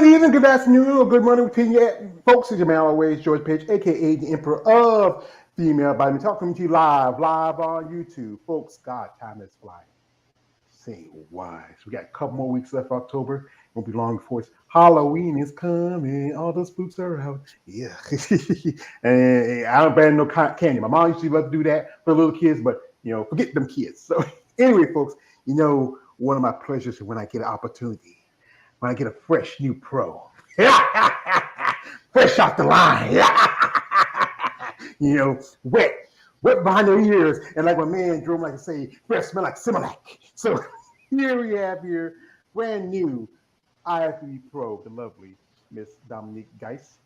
Good evening, good afternoon, or good morning to you, folks. It's your man always, George Page, aka the Emperor of Female Body. Talking to you live on YouTube, folks. God, time is flying. Say why? So we got a couple more weeks left. October won't be long before it's Halloween is coming. All those spooks are out. Yeah, and I don't ban no candy. My mom used to love to do that for little kids, but forget them kids. So anyway, folks, one of my pleasures is when I get an opportunity. When I get a fresh new pro, fresh off the line, wet, wet behind the ears, and like my man Jerome like to say, breath smell like Similac. So here we have here, brand new IFBB pro, the lovely Miss Dominiq Geis.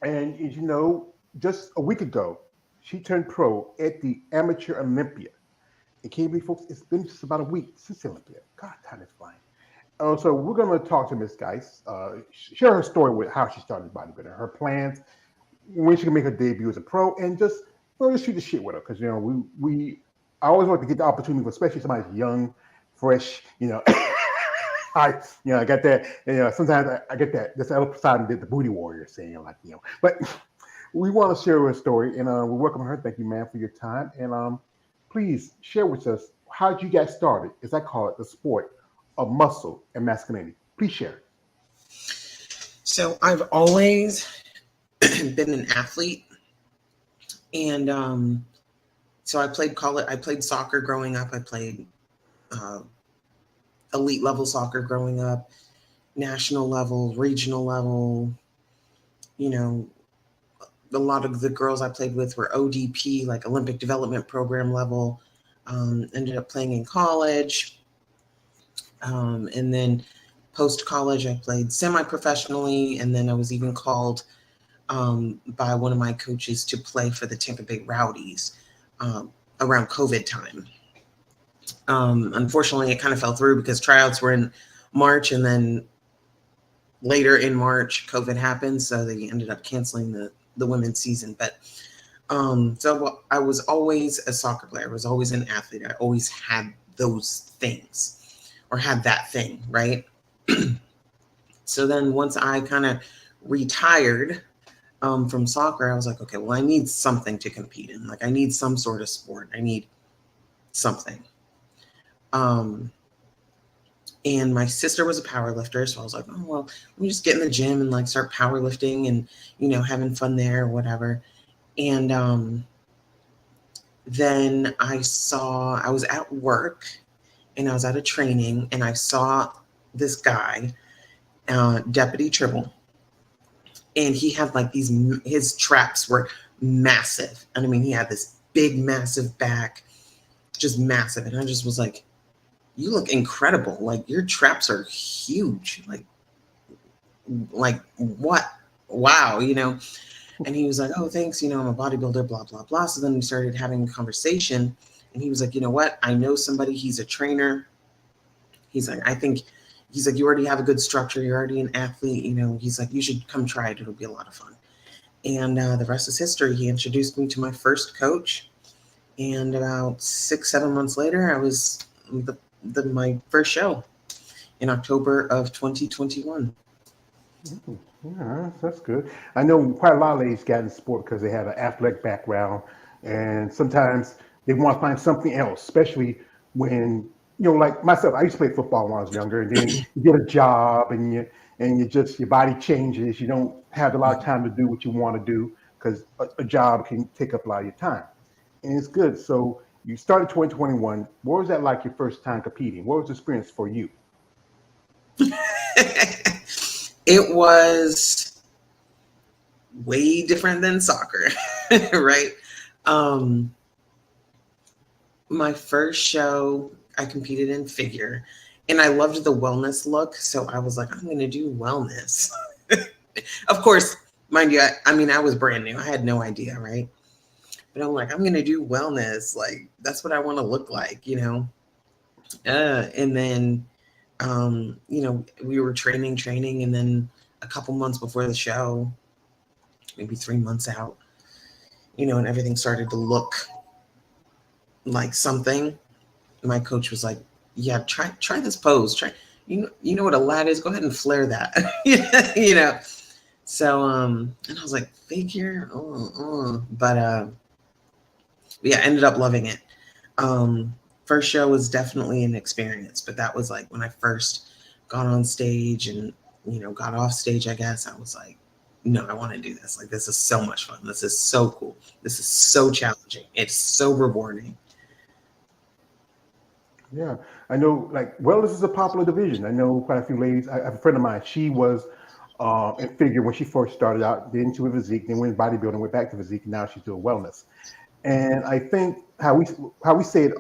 And as you know, just a week ago, she turned pro at the Amateur Olympia. And can you believe, folks, it's been just about a week since Olympia. God, time is flying. So we're going to talk to Miss Geis, share her story with how she started bodybuilding, her plans, when she can make her debut as a pro, and just shoot the shit with her. Because I always want to get the opportunity, especially somebody young, fresh. I got that. Sometimes I get that. This other side of the booty warrior saying but we want to share her story, and we welcome her. Thank you, ma'am, for your time, and please share with us how did you get started, as I call it, the sport of muscle and masculinity. Please share. So I've always been an athlete, and so I played soccer growing up. I played elite level soccer growing up, national level, regional level. A lot of the girls I played with were ODP, like Olympic Development Program level. Ended up playing in college. And then post-college, I played semi-professionally, and then I was even called by one of my coaches to play for the Tampa Bay Rowdies around COVID time. Unfortunately, it kind of fell through because tryouts were in March, and then later in March, COVID happened, so they ended up canceling the women's season. But so I was always a soccer player. I was always an athlete. I always had those things. Or had that thing, right? So then once I kind of retired from soccer, I was like, okay, well, I need something to compete in. Like, I need some sort of sport. I need something. And my sister was a power lifter, so I was like, oh, well, let me just get in the gym and start powerlifting and, having fun there or whatever. And then I was at work, and I was at a training, and I saw this guy, Deputy Tribble, and he had his traps were massive. And I mean, he had this big, massive back, just massive. And I just was like, you look incredible. Like, your traps are huge. Like what? Wow, And he was like, oh, thanks. I'm a bodybuilder, blah, blah, blah. So then we started having a conversation. And he was like, you know what? I know somebody. He's a trainer. He's like, you already have a good structure. You're already an athlete. He's like, you should come try it. It'll be a lot of fun. And the rest is history. He introduced me to my first coach. And about 6-7 months later, I was my first show in October of 2021. Yeah, that's good. I know quite a lot of ladies got in sport because they have an athletic background, and sometimes they want to find something else, especially when like myself. I used to play football when I was younger, and then you get a job, and your body changes. You don't have a lot of time to do what you want to do because a job can take up a lot of your time, and it's good. So you started 2021. What was that like? Your first time competing? What was the experience for you? It was way different than soccer, right? My first show, I competed in figure, and I loved the wellness look. So I was like, I'm going to do wellness. Of course, mind you, I was brand new. I had no idea, right? But I'm like, I'm going to do wellness. Like, that's what I want to look like, And then, we were training. And then a couple months before the show, maybe 3 months out, and everything started to look like something. My coach was like, yeah, try this pose. you know what a lat is? Go ahead and flare that. You know. So and I was like, figure, but yeah, ended up loving it. First show was definitely an experience, but that was like when I first got on stage and got off stage. I guess I was like, no, I want to do this. Like, this is so much fun. This is so cool. This is so challenging. It's so rewarding. Yeah, I know. Like, well, this is a popular division. I know quite a few ladies. I have a friend of mine. She was in figure when she first started out. Then she went physique. Then went bodybuilding. Went back to physique. And now she's doing wellness. And I think how we say it.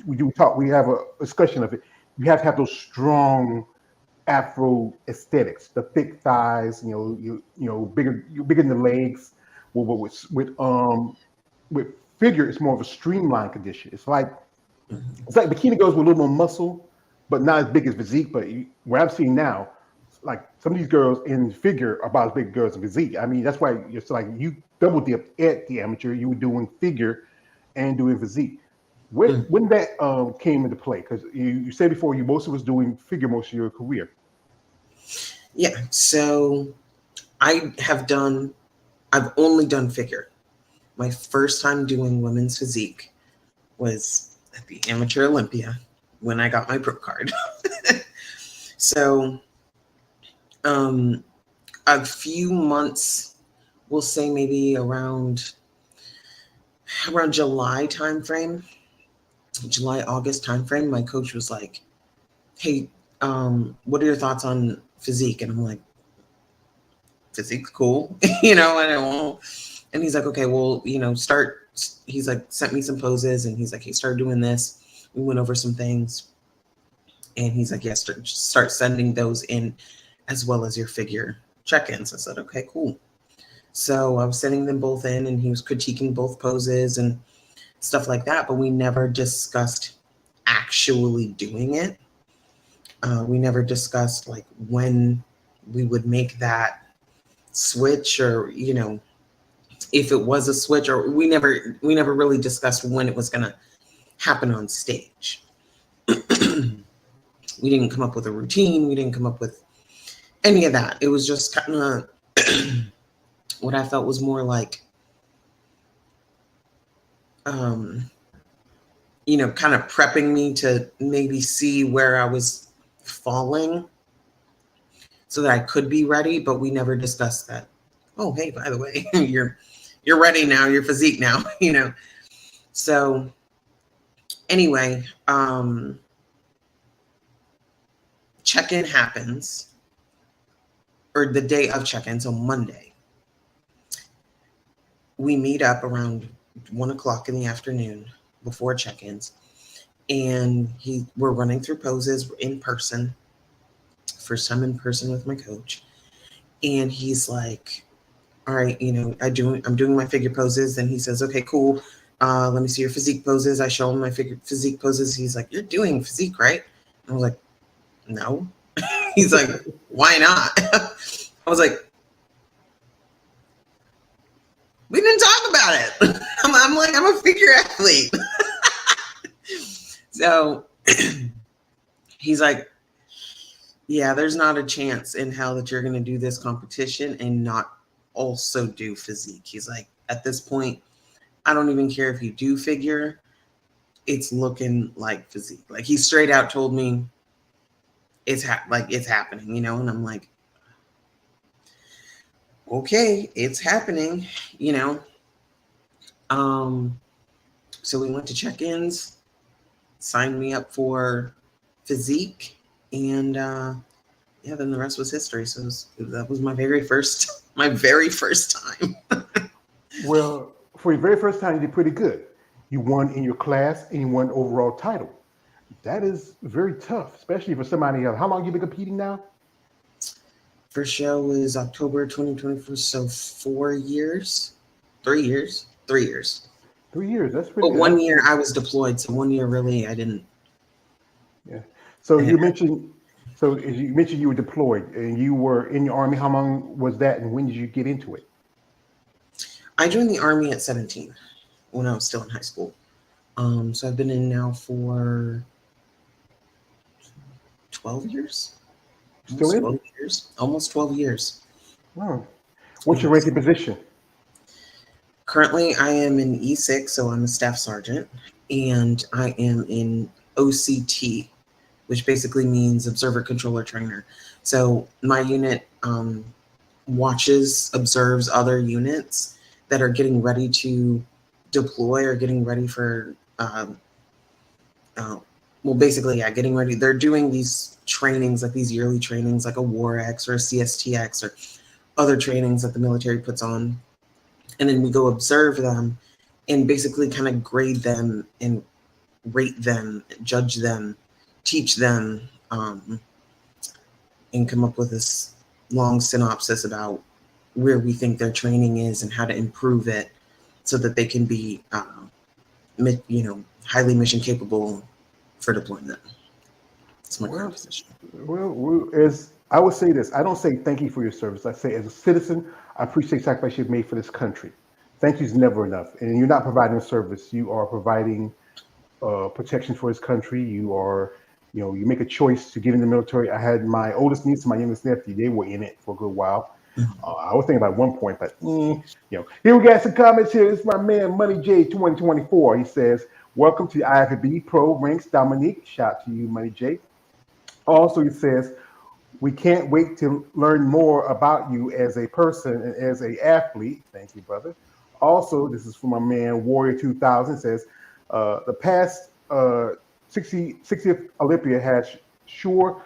We do talk. We have a discussion of it. You have to have those strong Afro aesthetics, the thick thighs. Bigger than the legs. With figure, it's more of a streamlined condition. It's like bikini girls with a little more muscle, but not as big as physique. But what I'm seeing now, like some of these girls in figure are about as big as girls in physique. I mean, that's why it's like you double dipped at the amateur. You were doing figure and doing physique. When that came into play, because you said before you mostly was doing figure most of your career. Yeah. So I've only done figure. My first time doing women's physique was at the Amateur Olympia when I got my pro card. So a few months, we'll say maybe around July timeframe, August timeframe, my coach was like, hey, what are your thoughts on physique? And I'm like, physique's cool, and I won't. And he's like, okay, well, he's like, sent me some poses, and he's like, hey, start doing this. We went over some things. And he's like, yes, start sending those in as well as your figure check-ins. I said, okay, cool. So I was sending them both in, and he was critiquing both poses and stuff like that, but we never discussed actually doing it. We never discussed like when we would make that switch, or if it was a switch, or we never really discussed when it was going to happen on stage. We didn't come up with a routine. We didn't come up with any of that. It was just kind of what I felt was more like, kind of prepping me to maybe see where I was falling so that I could be ready. But we never discussed that. Oh, hey, by the way, you're ready now. You're physique now, So anyway, check-in happens, or the day of check-in, so Monday. We meet up around 1:00 in the afternoon before check-ins, and we're running through poses in person. First time in person with my coach. And he's like, all right, I'm doing my figure poses. And he says, okay, cool. Let me see your physique poses. I show him my physique poses. He's like, you're doing physique, right? I was like, no. He's like, why not? I was like, we didn't talk about it. I'm like, I'm a figure athlete. So he's like, yeah, there's not a chance in hell that you're going to do this competition and not also do physique. He's like, at this point, I don't even care if you do figure. It's looking like physique. Like, he straight out told me it's happening, and I'm like, okay, it's happening, So we went to check-ins, signed me up for physique, and then the rest was history. So that was my very first time. Well, for your very first time, you did pretty good. You won in your class and you won overall title. That is very tough, especially for somebody else. How long have you been competing now? First show was October 2024, so 4 years, 3 years, 3 years. 3 years, that's pretty good. But 1 year I was deployed, so 1 year really I didn't. Yeah. So you mentioned you were deployed and you were in your Army. How long was that, and when did you get into it? I joined the Army at 17 when I was still in high school. So I've been in now for 12 years. Still Almost in? 12 years. Almost 12 years. Oh. What's your Yes. ranking position? Currently, I am in E6, so I'm a staff sergeant, and I am in OCT, which basically means observer controller trainer. So my unit watches, observes other units that are getting ready to deploy or getting ready for, well, basically, yeah, getting ready. They're doing these trainings, like these yearly trainings, like a WarX or a CSTX or other trainings that the military puts on. And then we go observe them and basically kind of grade them and rate them, judge them, teach them, and come up with this long synopsis about where we think their training is and how to improve it so that they can be, highly mission capable for deployment. That's my current Well, position. as I would say this, I don't say thank you for your service. I say, as a citizen, I appreciate the sacrifice you've made for this country. Thank you is never enough. And you're not providing a service, you are providing protection for his country. You are, you make a choice to get in the military. I had my oldest niece and my youngest nephew, they were in it for a good while. I was thinking about one point, but here we got some comments here. This is my man Money J 2024. He says, "Welcome to the IFBB Pro Ranks, Dominique." Shout out to you, Money J. Also, he says, "We can't wait to learn more about you as a person and as a athlete." Thank you, brother. Also, this is from my man Warrior 2000. Says, "The past 60th Olympia has sure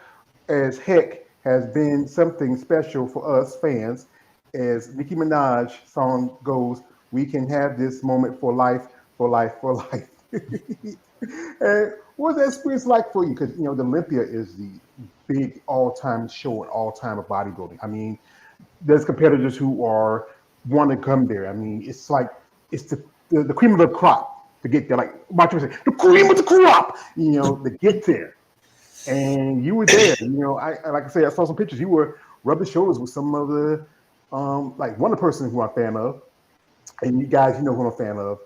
as heck has been something special for us fans. As Nicki Minaj song goes, we can have this moment for life, for life, for life." And what was that experience like for you? Because the Olympia is the big all-time show and all-time of bodybuilding. I mean, there's competitors who are want to come there. I mean, it's like it's the cream of the crop to get there. Like Macho said, the cream of the crop, to get there. And you were there. I like I say, I saw some pictures. You were rubbing shoulders with some of the like one of the persons who I'm a fan of, and you guys, who I'm a fan of.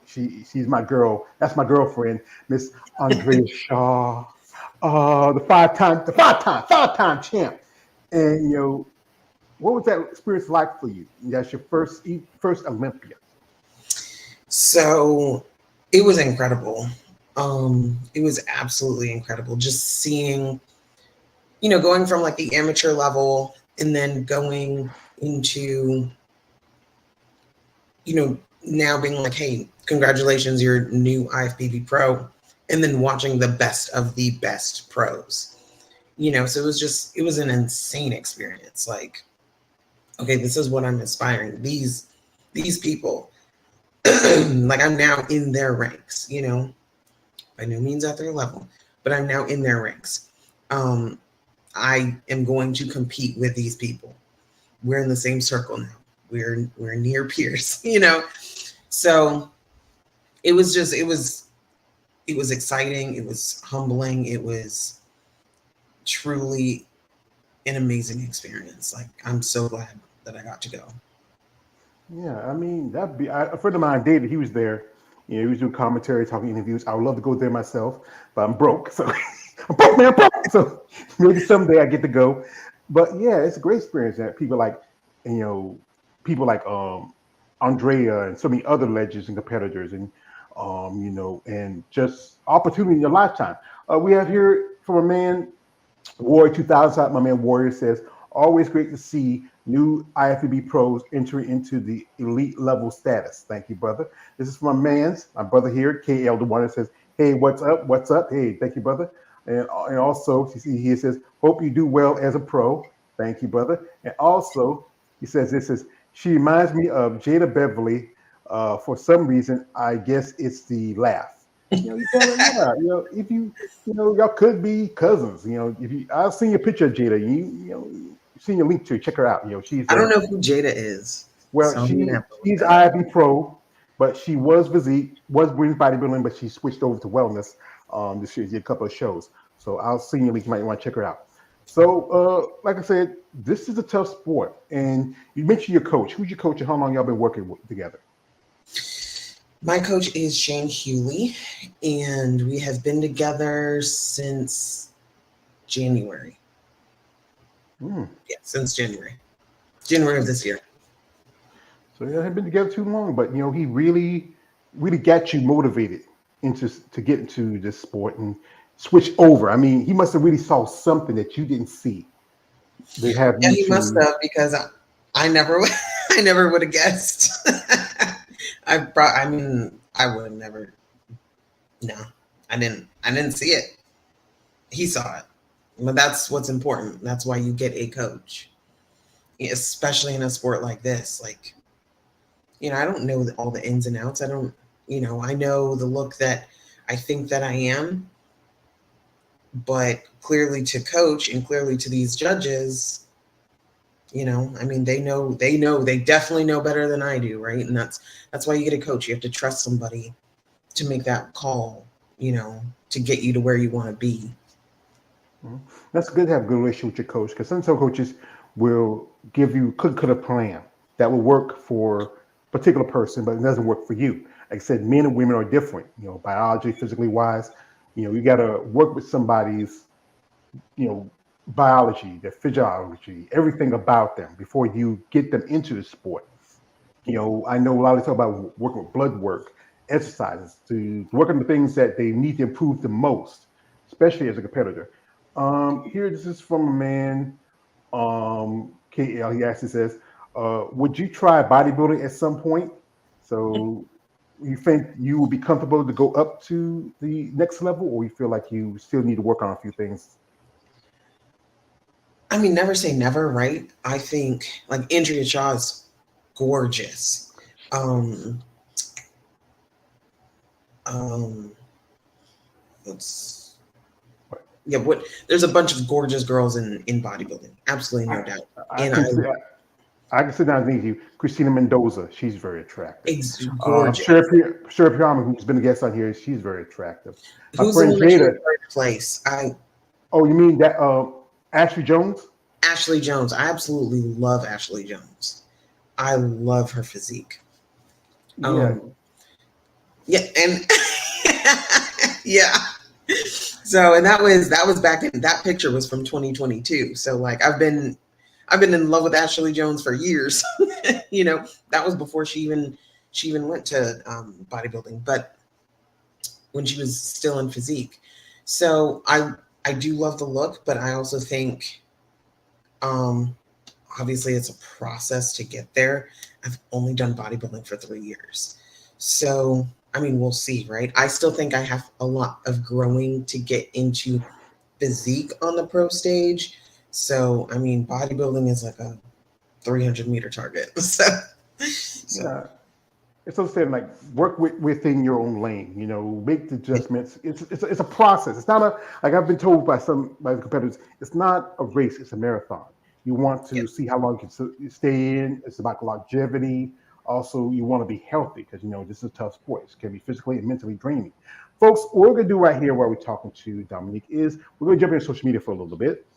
She's my girl. That's my girlfriend, Miss Andrea Shaw, the five-time champ. And what was that experience like for you? That's your first Olympia. So it was incredible. It was absolutely incredible. Just seeing, going from like the amateur level and then going into, now being like, hey, congratulations, you're new IFBB pro, and then watching the best of the best pros. So it was an insane experience. Like, okay, this is what I'm aspiring. These people, like I'm now in their ranks, by no means at their level, but I'm now in their ranks. I am going to compete with these people. We're in the same circle now. We're near peers, So it was exciting. It was humbling. It was truly an amazing experience. Like, I'm so glad that I got to go. Yeah, I mean, that'd be a friend of mine, David. He was there. He was doing commentary, talking interviews. I would love to go there myself, but I'm broke, so I'm broke, man. I'm broke. So maybe someday I get to go. But yeah, it's a great experience. That people like, you know, people like Andrea and so many other legends and competitors, and and just opportunity in your lifetime. We have here from a man Warrior 2000, my man Warrior says, "Always great to see new IFBB pros entering into the elite level status." Thank you, brother. This is from my brother here, KL the one that says, "Hey, what's up? What's up?" Hey, thank you, brother. And also, he says, "Hope you do well as a pro." Thank you, brother. And also, he says, "This is she reminds me of Jada Beverly. For some reason, I guess it's the laugh." You gotta, yeah. If y'all could be cousins. If you, I've seen your picture of Jada. You've seen your link to her. Check her out. She's I don't know who Jada is, well, so I'm gonna have to look she's that up. IFB pro, but she was busy, was doing bodybuilding, but she switched over to wellness. This year, she did a couple of shows. So I'll send you a link. You might want to check her out. So, like I said, this is a tough sport, and you mentioned your coach. Who's your coach, and how long y'all been working together? My coach is Shane Hewley, and we have been together since January. Mm. Yeah, since January of this year. So they haven't been together too long, but he really got you motivated to get into this sport and switch over. I mean, he must have really saw something that you didn't see. They have Yeah, you he must to. have, because I never I never would have guessed. I mean, I would have never. No, I didn't see it. He saw it. But that's what's important. That's why you get a coach, especially in a sport like this. Like, I don't know all the ins and outs. I don't, I know the look that I think that I am, but clearly to coach and clearly to these judges, I mean, they definitely know better than I do, right? And that's why you get a coach. You have to trust somebody to make that call, to get you to where you want to be. That's good to have a good relationship with your coach, because some coaches will give you cut a plan that will work for a particular person, but it doesn't work for you. Like I said, men and women are different. Biology, physically wise. You got to work with somebody's you know biology, their physiology, everything about them before you get them into the sport. I know a lot of talk about working with blood work, exercises to work on the things that they need to improve the most, especially as a competitor. Here, this is from a man, KL. He actually says, "Would you try bodybuilding at some point?" So, you think you would be comfortable to go up to the next level, or you feel like you still need to work on a few things? I mean, never say never, right? I think like Andrea Shaw is gorgeous. Um, um, let's yeah, what there's a bunch of gorgeous girls in bodybuilding, absolutely no I, doubt. I And can see. I can sit down and think of you. Christina Mendoza, she's very attractive. it's gorgeous. Sherry Piama, who's been a guest on here, she's very attractive. My Who's the friend one that came Jada. in third place? Oh, you mean that Ashley Jones? Ashley Jones. I absolutely love Ashley Jones. I love her physique. Yeah. Um, yeah, and yeah. So, and that was back in that picture was from 2022. So like I've been in love with Ashley Jones for years. That was before she even went to bodybuilding, but when she was still in physique. So I do love the look, but I also think um obviously it's a process to get there. I've only done bodybuilding for 3 years. So, I mean, we'll see, right? I still think I have a lot of growing to get into physique on the pro stage. So, I mean, bodybuilding is like a 300-meter target. So Yeah. It's also saying like work within your own lane. Make the adjustments. It's a process. It's not a like I've been told by the competitors. It's not a race. It's a marathon. You want yeah. to see how long you can stay in. It's about longevity. Also, you want to be healthy because this is a tough sport. It can be physically and mentally draining. Folks, what we're gonna do right here while we're talking to Dominique is we're gonna jump into social media for a little bit.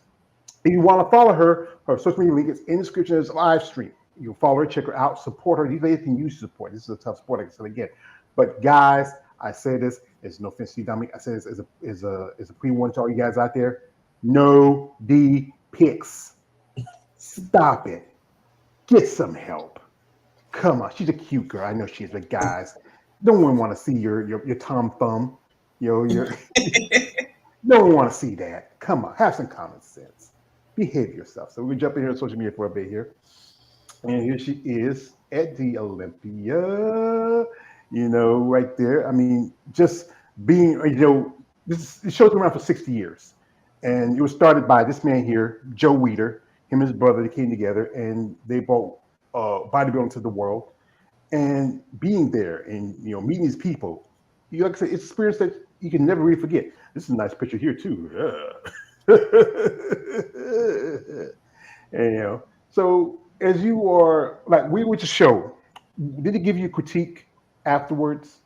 If you want to follow her social media link is in the description of this live stream. You'll follow her, check her out, support her. These ladies can use support. This is a tough sport, like I said again. But guys, I say this, it's no offense to you, Dominic. I say this as a pre-warning to all you guys out there. No D pics. Stop it. Get some help. Come on. She's a cute girl. I know she is, but guys, no one want to see your Tom Thumb. Your no one want to see that. Come on, have some common sense. Behave yourself. So we're jumping here on social media for a bit here. And here she is at the Olympia, right there. I mean, just being, this show's been around for 60 years. And it was started by this man here, Joe Weider. Him and his brother, they came together and they brought bodybuilding to the world. And being there and, meeting these people, like I said, it's an experience that you can never really forget. This is a nice picture here, too. Yeah. And, so as you are like we were to show, did it give you critique afterwards?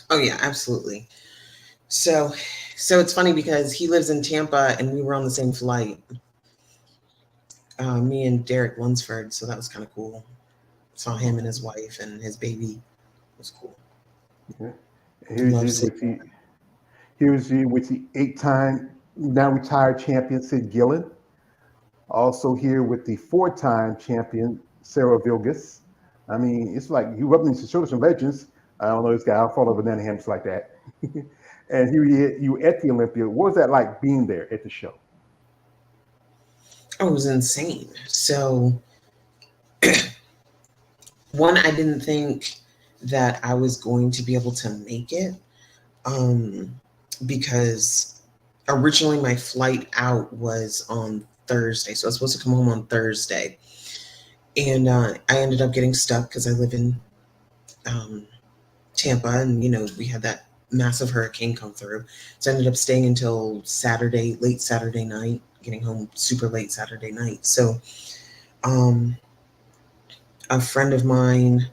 Oh yeah, absolutely. So it's funny because he lives in Tampa and we were on the same flight. Me and Derek Lunsford, so that was kind of cool. Saw him and his wife and his baby. It was cool. Yeah. Love Here's seeing you with the 8-time now retired champion Sid Gillen. Also here with the four-time champion Sarah Vilgus. I mean, it's like you rubbing into shoulders some legends. I don't know this guy. I'll follow banana hammocks like that. And here you at the Olympia. What was that like being there at the show? Oh, it was insane. So, one, I didn't think that I was going to be able to make it because originally my flight out was on Thursday. So I was supposed to come home on Thursday. And I ended up getting stuck because I live in Tampa, and we had that massive hurricane come through. So I ended up staying until Saturday, late Saturday night, getting home super late Saturday night. So a friend of mine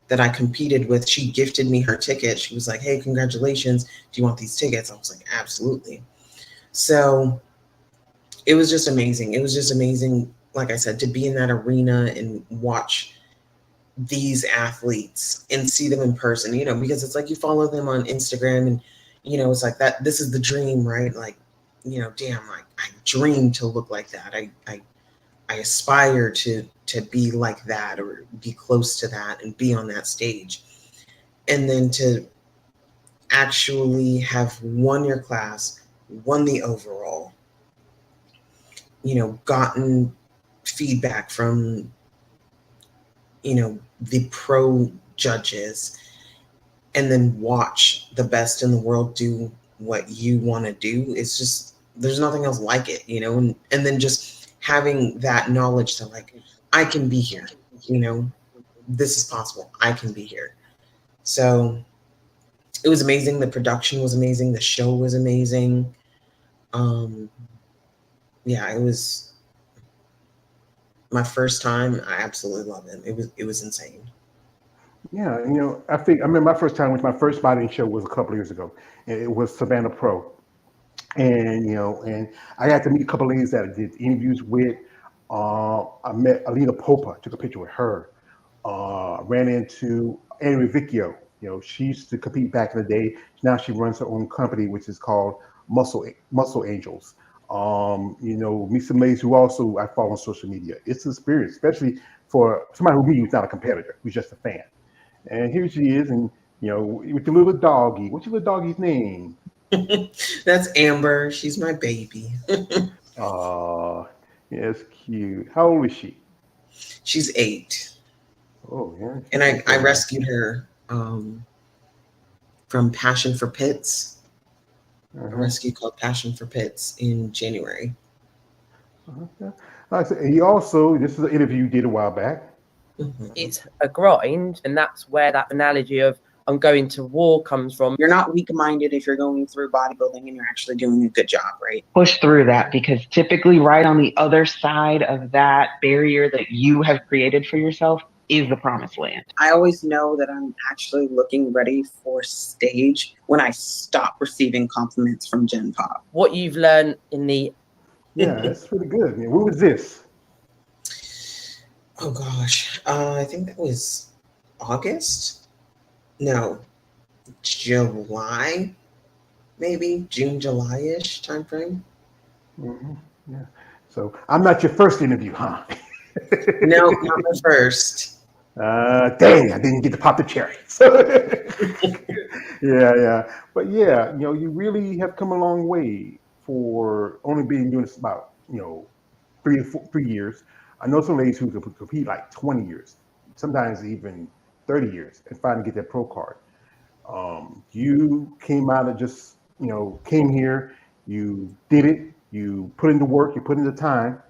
that I competed with, she gifted me her ticket. She was like, "Hey, congratulations. Do you want these tickets?" I was like, "Absolutely." So it was just amazing. It was just amazing, like I said, to be in that arena and watch these athletes and see them in person, because it's like you follow them on Instagram and, it's like that, this is the dream, right? Like, damn, like I dream to look like that. I aspire to be like that or be close to that and be on that stage. And then to actually have won your class, won the overall, gotten feedback from the pro judges, and then watch the best in the world do what you want to do. It's just, there's nothing else like it, and then just having that knowledge that like, I can be here, this is possible. I can be here. So it was amazing. The production was amazing. The show was amazing. Yeah, it was my first time. I absolutely love it. It was insane. Yeah, I think I remember my first time with my first bodying show was a couple of years ago. And it was Savannah Pro, and and I got to meet a couple of ladies that I did interviews with. I met Alina Popa, took a picture with her. Ran into Annie Rivicchio. She used to compete back in the day. Now she runs her own company, which is called Muscle Angels. Meet some ladies who also I follow on social media. It's an experience, especially for somebody who me who's not a competitor, who's just a fan. And here she is, and with your little doggy. What's your little doggy's name? That's Amber. She's my baby. Oh, yeah, it's cute. How old is she? She's 8. Oh, yeah. And I rescued her from Passion for Pits, a rescue called Passion for Pits in January. Okay. Like I said, he also, this is an interview you did a while back. It's a grind, and that's where that analogy of I'm going to war comes from. You're not weak-minded if you're going through bodybuilding and you're actually doing a good job, right? Push through that, because typically right on the other side of that barrier that you have created for yourself is the promised land. I always know that I'm actually looking ready for stage when I stop receiving compliments from Gen Pop. What you've learned in the... Yeah, that's pretty good. Man. What was this? Oh gosh, I think that was August. No, July, maybe June, July-ish timeframe. Mm-hmm. Yeah. So I'm not your first interview, huh? No, not my first. Dang, I didn't get to pop the cherry. Yeah. But yeah, you really have come a long way for only being doing this about 3 years. I know some ladies who could compete like 20 years, sometimes even 30 years, and finally get that pro card. You came out of just, came here, you did it, you put in the work, you put in the time,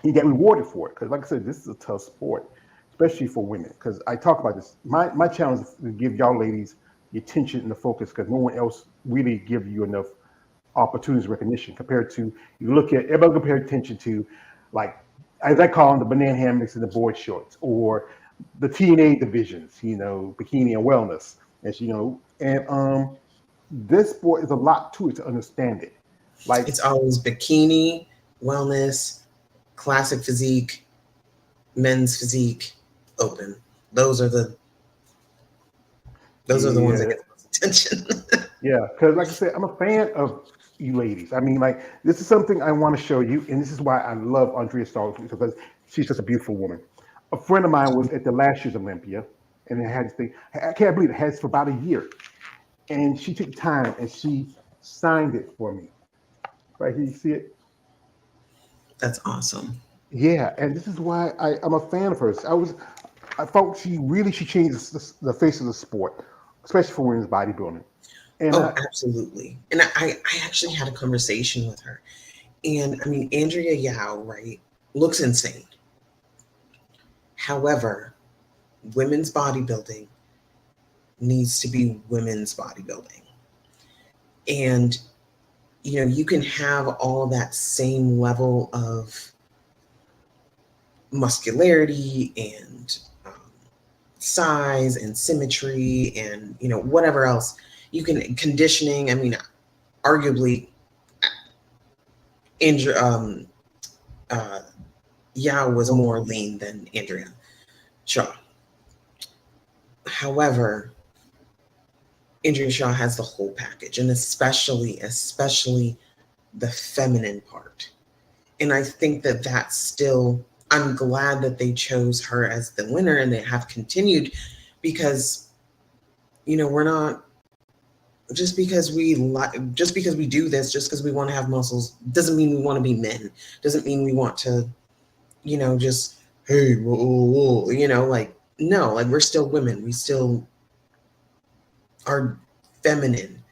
you get rewarded for it. Because like I said, this is a tough sport, especially for women. Because I talk about this. My challenge is to give y'all ladies the attention and the focus, because no one else really give you enough opportunities, recognition compared to, you look at, everybody compare attention to, like, as I call them, the banana hammocks and the board shorts, or the TNA divisions, bikini and wellness, and this sport is a lot to it to understand it. Like, it's always bikini, wellness, classic physique, men's physique, open. Those are the ones that get the most attention. Yeah, because like I said, I'm a fan of you ladies. I mean, like, this is something I want to show you, and this is why I love Andrea Starr, because she's just a beautiful woman. A friend of mine was at the last year's Olympia, and it had this thing. I can't believe it had this for about a year, and she took time and she signed it for me. Right here, you see it? That's awesome. Yeah, and this is why I'm a fan of hers. I thought she changed the face of the sport, especially for women's bodybuilding. And Oh, absolutely. And I actually had a conversation with her. And I mean, Andrea Yao, right, looks insane. However, women's bodybuilding needs to be women's bodybuilding. And, you know, you can have all that same level of muscularity and size and symmetry and, you know, whatever else. You can conditioning. I mean, arguably, Yao was more lean than Andrea Shaw. However, Andrea Shaw has the whole package, and especially the feminine part. And I think that that's still, I'm glad that they chose her as the winner and they have continued, because, you know, we're not, just because we do this, just because we want to have muscles, doesn't mean we want to be men. Doesn't mean we want to, you know, just, hey, whoa, whoa, whoa, you know, like, no, like, we're still women. We still are feminine.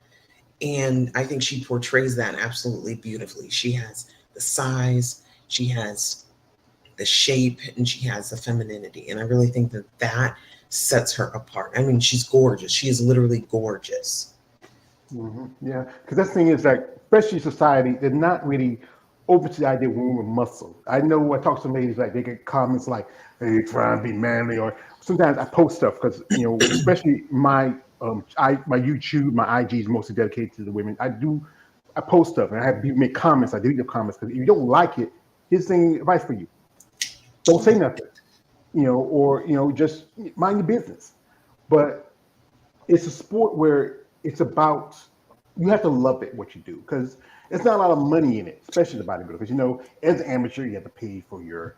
And I think she portrays that absolutely beautifully. She has the size, she has the shape, and she has the femininity. And I really think that that sets her apart. I mean, she's gorgeous. She is literally gorgeous. Yeah, because that thing is like, especially society, they're not really open to the idea of women with muscle. I know I talk to some ladies, like they get comments like, "Hey, you're trying to be manly," or sometimes I post stuff because, you know, especially my YouTube, my IG is mostly dedicated to the women. I post stuff and I have people make comments. I delete the comments because if you don't like it, here's the advice for you: don't say nothing, you know, or, you know, just mind your business. But it's a sport where it's about, you have to love it what you do, because there's not a lot of money in it, especially the bodybuilder. Because, you know, as an amateur, you have to pay for your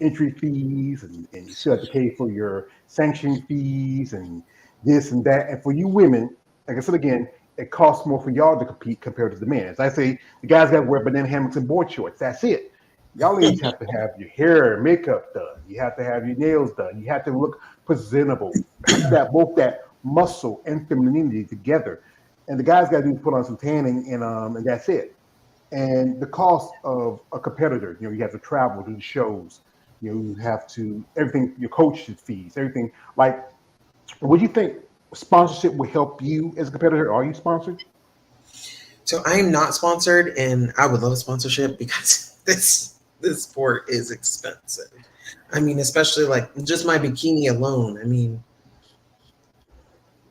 entry fees, and you still have to pay for your sanction fees and this and that. And for you women, like I said again, it costs more for y'all to compete compared to the men. As I say, the guys got to wear banana hammocks and board shorts. That's it. Y'all ladies have to have your hair and makeup done. You have to have your nails done. You have to look presentable. You have to have both that muscle and femininity together. And the guys got to do is put on some tanning, and that's it. And the cost of a competitor, you know, you have to travel to the shows. You know, you have to, everything, your coach's fees, everything. Like, would you think sponsorship would help you as a competitor? Are you sponsored? So I am not sponsored, and I would love a sponsorship because this sport is expensive. I mean, especially like just my bikini alone. I mean,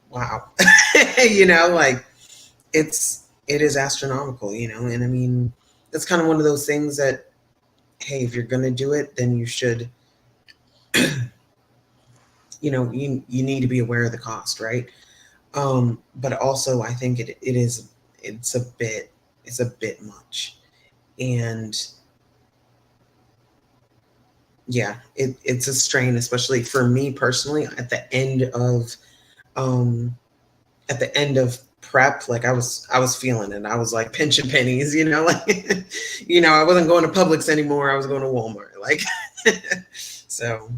wow. You know, like, it is astronomical, you know. And I mean, it's kind of one of those things that, hey, if you're gonna do it, then you should, you know, you need to be aware of the cost, right? But also I think it's a bit much. And yeah, it's a strain, especially for me personally, um at the end of prep. Like, I was feeling it. I was like pinching pennies, you know, like, you know, I wasn't going to Publix anymore. I was going to Walmart. Like, so.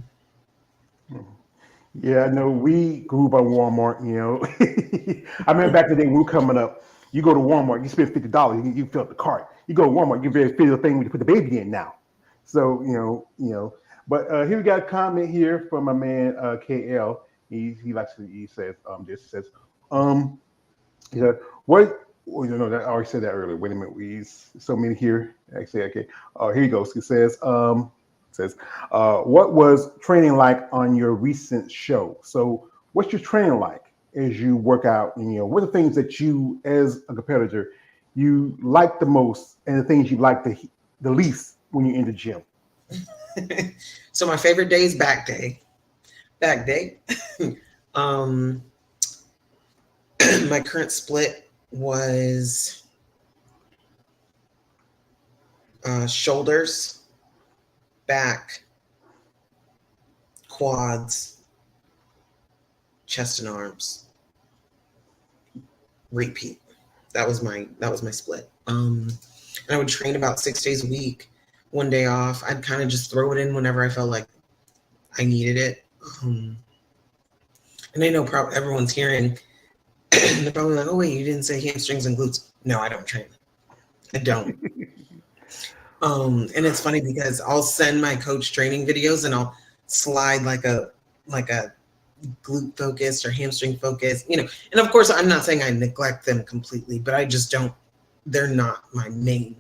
Yeah, I know we grew up on Walmart, you know. I remember back in the day when we were coming up, you go to Walmart, you spend $50, you fill up the cart. You go to Walmart, you very feel the thing when you put the baby in now. So, But here we got a comment here from my man KL. He likes to, um he said, what, oh, you know, that I already said that earlier. Wait a minute, so many here. Actually, okay. Here he goes. He says, what was training like on your recent show? So what's your training like as you work out? And, you know, what are the things that you, as a competitor, you like the most, and the things you like the least when you're in the gym? So my favorite day is back day. My current split was shoulders, back, quads, chest and arms. Repeat. That was my split. And I would train about 6 days a week. 1 day off. I'd kind of just throw it in whenever I felt like I needed it. And I know probably everyone's hearing. They're probably like, "Oh wait, you didn't say hamstrings and glutes." No, I don't train. I don't. And it's funny because I'll send my coach training videos and I'll slide like a glute focused or hamstring focused, and of course I'm not saying I neglect them completely, but I just don't, they're not my main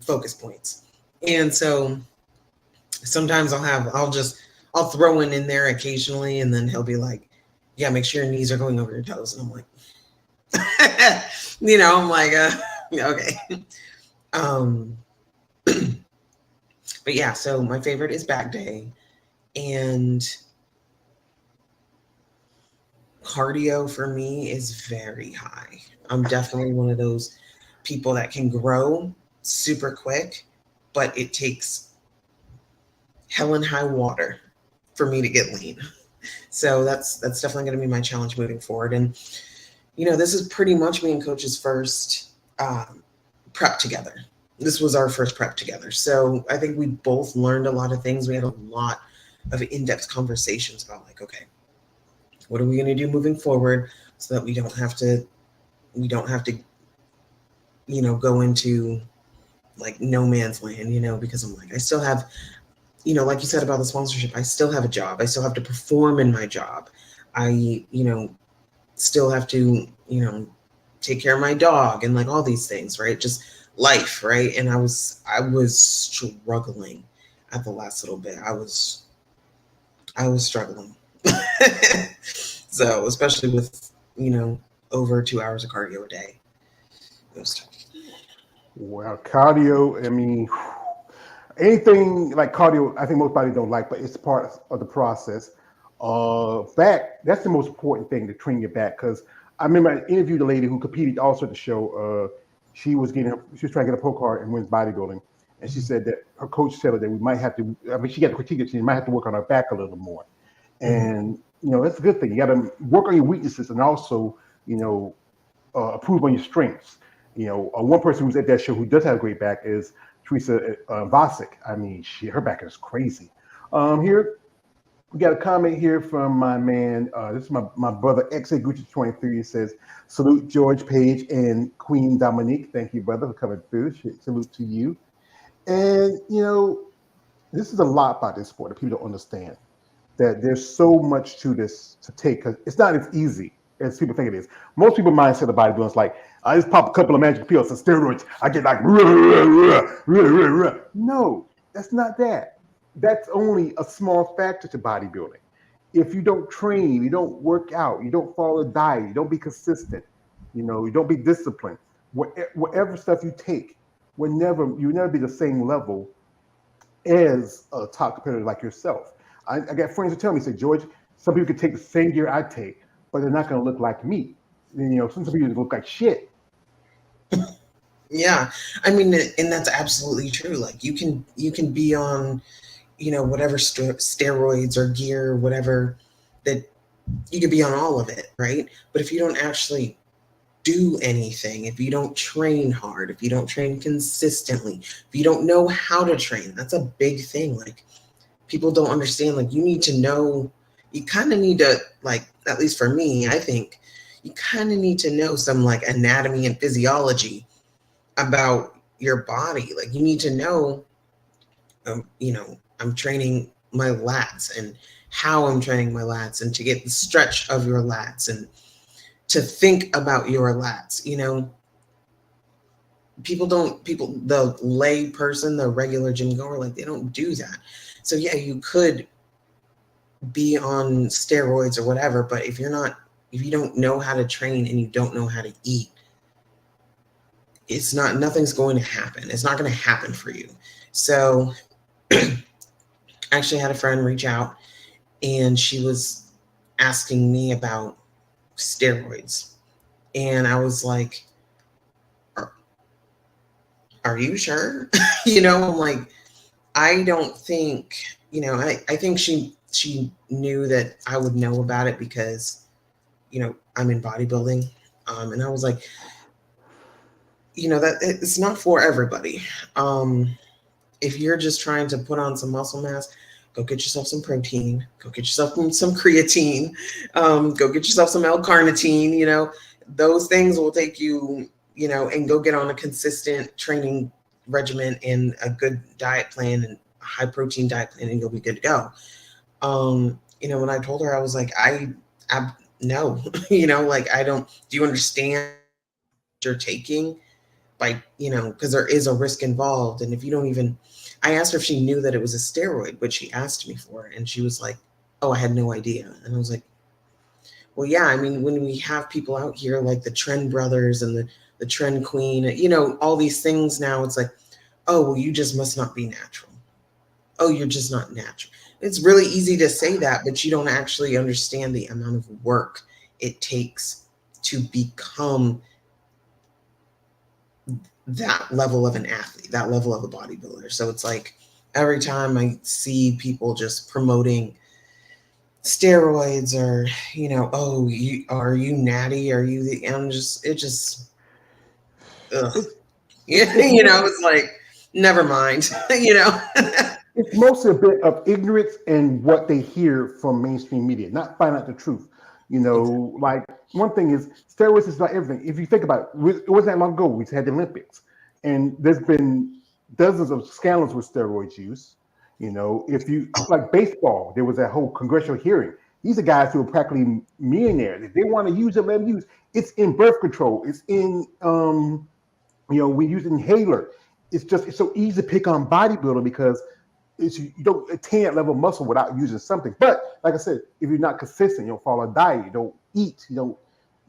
focus points. And so sometimes I'll throw in there occasionally, and then he'll be like, yeah, make sure your knees are going over your toes. And I'm like, I'm like, okay. But yeah, so my favorite is back day, and cardio for me is very high. I'm definitely one of those people that can grow super quick, but it takes hell and high water for me to get lean. So that's definitely going to be my challenge moving forward. And this is pretty much me and Coach's first prep together. This was our first prep together. So I think we both learned a lot of things. We had a lot of in-depth conversations about like, okay, what are we going to do moving forward so that we don't have to, go into like no man's land, because I'm like, I still have, like you said about the sponsorship, I still have a job. I still have to perform in my job. I, still have to, take care of my dog and like all these things, right? Just life, right? And I was struggling at the last little bit. I was struggling. So especially with, over 2 hours of cardio a day. It was tough. Well, cardio, I mean, anything like cardio, I think most bodies don't like, but it's part of the process. Back, that's the most important thing, to train your back. Because I remember I interviewed a lady who competed also at the show. She was trying to get a pro card in women's bodybuilding. And she said that her coach said that we might have to, she got to critique that she might have to work on her back a little more. And, that's a good thing. You got to work on your weaknesses and also, improve on your strengths. One person who's at that show who does have a great back is Teresa Vasic. I mean, her back is crazy. Here, we got a comment here from my man. This is my brother, XA Gucci 23. It says, salute George Page and Queen Dominique. Thank you, brother, for coming through. Salute to you. And, this is a lot about this sport that people don't understand. That there's so much to this to take, because it's not as easy as people think it is. Most people mindset of bodybuilding is like, I just pop a couple of magic pills and steroids, I get like, no, that's not that. That's only a small factor to bodybuilding. If you don't train, you don't work out, you don't follow a diet, you don't be consistent, you don't be disciplined, whatever stuff you take, you'll never be the same level as a top competitor like yourself. I got friends who tell me, say, George, some people can take the same gear I take, but they're not going to look like me. Some people look like shit. Yeah, I mean, and that's absolutely true. Like you can be on, whatever steroids or gear, or whatever, that you could be on all of it, right? But if you don't actually do anything, if you don't train hard, if you don't train consistently, if you don't know how to train, that's a big thing. Like people don't understand, like you kind of need to, like, at least for me, I think you kind of need to know some like anatomy and physiology about your body. Like you need to know, I'm training my lats and how I'm training my lats, and to get the stretch of your lats and to think about your lats. The lay person, the regular gym goer, like they don't do that. So yeah, you could be on steroids or whatever, but if you don't know how to train and you don't know how to eat, nothing's going to happen. It's not going to happen for you. So I actually had a friend reach out, and she was asking me about steroids. And I was like, are you sure? You know, I'm like, I don't think, you know, I think she knew that I would know about it because, you know, I'm in bodybuilding. And I was like, you know, that it's not for everybody. If you're just trying to put on some muscle mass, go get yourself some protein, go get yourself some creatine, go get yourself some L-carnitine, you know, those things will take you, you know, and go get on a consistent training regimen and a good diet plan and a high protein diet plan, and you'll be good to go. You know, when I told her, I was like, no, you know, like, do you understand what you're taking? Like, you know, because there is a risk involved. And if you don't even, I asked her if she knew that it was a steroid, but she asked me for it. And she was like, oh, I had no idea. And I was like, well, yeah, I mean, when we have people out here like the Trend Brothers and the Trend Queen, you know, all these things now, it's like, oh, well, you just must not be natural. Oh, you're just not natural. It's really easy to say that, but you don't actually understand the amount of work it takes to become that level of an athlete, that level of a bodybuilder. So it's like every time I see people just promoting steroids or, you know, oh, are you natty? Are you the, and ugh. Yeah, you know, it's like, never mind, you know. It's mostly a bit of ignorance and what they hear from mainstream media, not find out the truth. You know, like one thing is steroids is not everything. If you think about it, it wasn't that long ago we had the Olympics, and there's been dozens of scandals with steroids use. You know, if you like baseball, there was that whole congressional hearing. These are guys who are practically millionaires. If they want to use it, let them use. It's in birth control. It's in you know, we use inhaler. It's so easy to pick on bodybuilding because you don't attain that level of muscle without using something. But like I said, if you're not consistent, you don't follow a diet, you don't eat, you don't,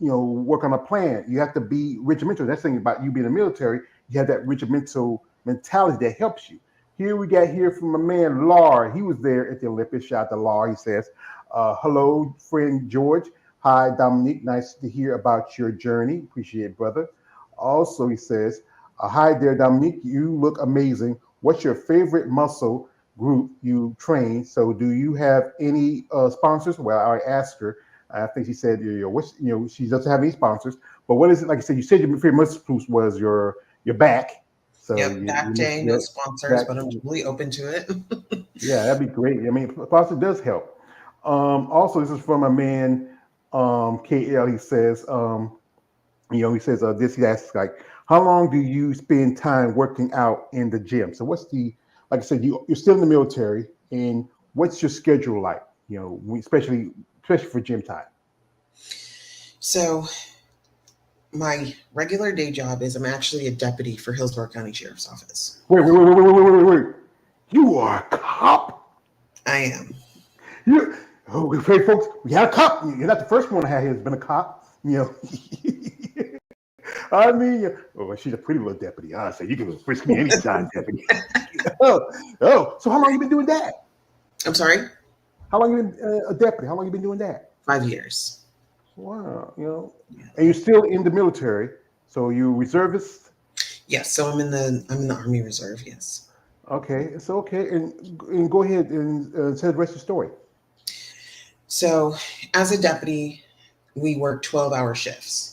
you know, work on a plan. You have to be regimental. That's the thing about you being in the military. You have that regimental mentality that helps you. Here we got here from a man, Lar. He was there at the Olympics. Shout out to Lar. He says, hello, friend George. Hi, Dominique. Nice to hear about your journey. Appreciate it, brother. Also, he says, hi there, Dominique. You look amazing. What's your favorite muscle group you train? So do you have any sponsors? Well, I already asked her. I think she said, she doesn't have any sponsors. But what is it? Like I said, you said your favorite muscle group was your back. So yep, back day, no sponsors, but I'm really open to it. Yeah, that'd be great. I mean, sponsor does help. Also, this is from a man, KL. He says, he says, this he asks, like, how long do you spend time working out in the gym? So what's like I said, you're still in the military, and what's your schedule like? You know, especially for gym time. So my regular day job is I'm actually a deputy for Hillsborough County Sheriff's Office. Wait. You are a cop? I am. Okay, folks, we have a cop. You're not the first one to have here has been a cop. You know. I mean, she's a pretty little deputy. I say you can frisk me anytime, deputy. So how long you been doing that? I'm sorry? How long you been a deputy? How long you been doing that? 5 years. Wow, and you're still in the military, so you reservist? Yes, so I'm in the Army Reserve. Yes. Okay, it's okay, and go ahead and tell the rest of the story. So, as a deputy, we work 12-hour shifts.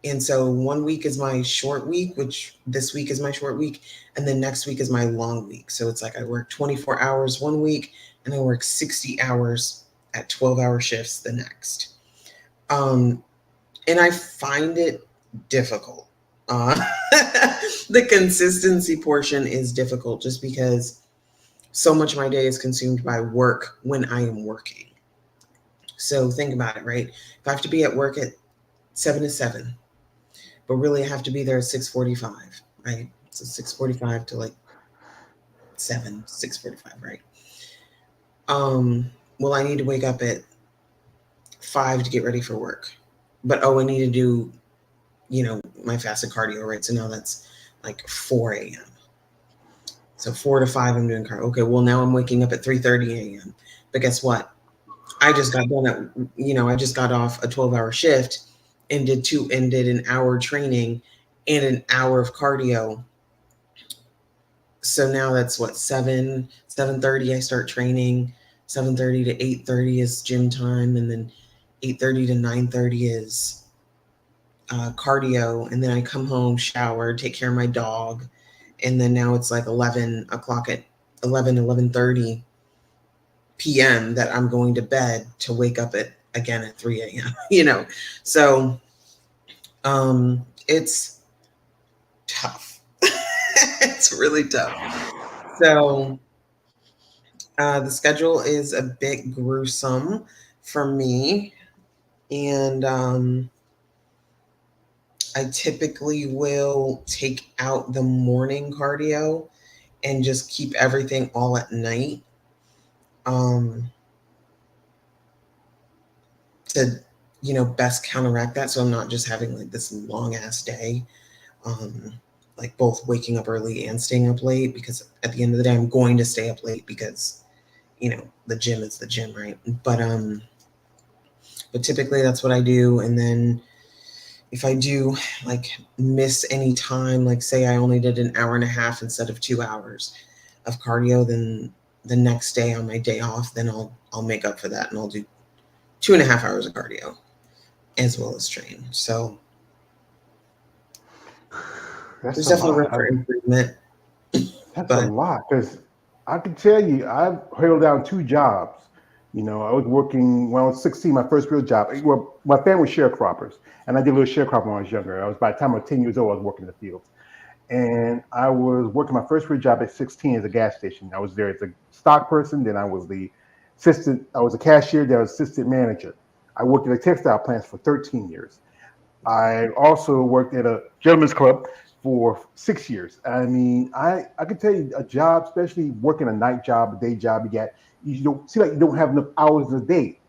And so 1 week is my short week, which this week is my short week, and then next week is my long week. So it's like I work 24 hours 1 week, and I work 60 hours at 12-hour shifts the next. And I find it difficult. The consistency portion is difficult just because so much of my day is consumed by work when I am working. So think about it, right? If I have to be at work at 7 to 7, but really I have to be there at 6:45, right? So 6:45 to like 6:45, right? Well, I need to wake up at 5 to get ready for work, but I need to do, my fasted cardio, right? So now that's like 4 a.m. So 4 to 5, I'm doing cardio. Okay, well now I'm waking up at 3:30 a.m. But guess what? I just got done I just got off a 12-hour shift and did an hour training and an hour of cardio. So now that's what, 7:30 I start training. 7:30 to 8:30 is gym time, and then 8:30 to 9:30 is cardio. And then I come home, shower, take care of my dog, and then now it's like 11 o'clock at 11:30 p.m. that I'm going to bed to wake up again at 3 a.m. So it's tough. It's really tough. So the schedule is a bit gruesome for me, and I typically will take out the morning cardio and just keep everything all at night, to best counteract that, so I'm not just having like this long ass day, like both waking up early and staying up late, because at the end of the day I'm going to stay up late because the gym is the gym, right? But typically that's what I do. And then if I do like miss any time, like say I only did an hour and a half instead of 2 hours of cardio, then the next day on my day off, then I'll make up for that, and I'll do 2.5 hours of cardio as well as train. So there's definitely room for improvement. That's a lot, because I can tell you, I've held down 2 jobs. I was working when I was 16, my first real job. Well, my family was sharecroppers, and I did a little sharecropping when I was younger. By the time I was 10 years old, I was working in the fields. And I was working my first real job at 16 as a gas station. I was there as a stock person. Then I was a cashier, then I was assistant manager. I worked at a textile plant for 13 years. I also worked at a gentleman's club for 6 years. I mean, I can tell you, a job, especially working a night job, a day job, you don't see like you don't have enough hours a day.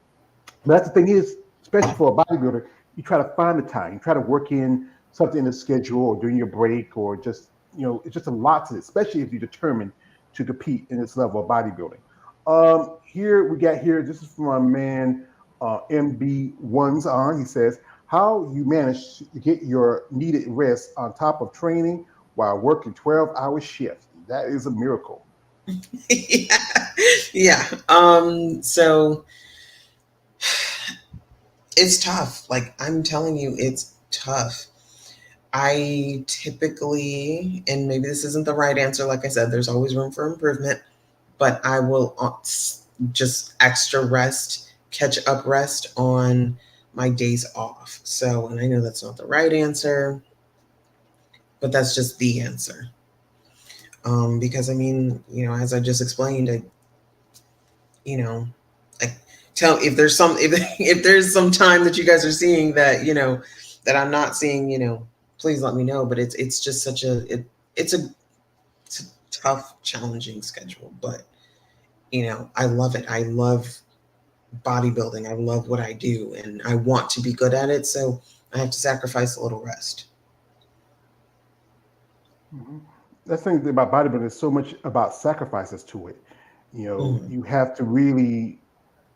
But that's the thing is, especially for a bodybuilder, you try to find the time. You try to work in something in the schedule or during your break, or just it's just a lot to it, especially if you're determined to compete in this level of bodybuilding. This is from our man MB1's on. He says, how you manage to get your needed rest on top of training while working 12-hour shifts. That is a miracle. Yeah. So it's tough. Like, I'm telling you, it's tough. I typically, and maybe this isn't the right answer, like I said, there's always room for improvement, but I will just extra rest, catch up rest on my days off. So, and I know that's not the right answer, but that's just the answer. Because I mean, as I just explained, if there's some time that you guys are seeing that, that I'm not seeing, please let me know. But it's just such it's a tough, challenging schedule, but I love it. I love bodybuilding. I love what I do, and I want to be good at it. So I have to sacrifice a little rest. Mm-hmm. That's the thing about bodybuilding. There's so much about sacrifices to it. You have to really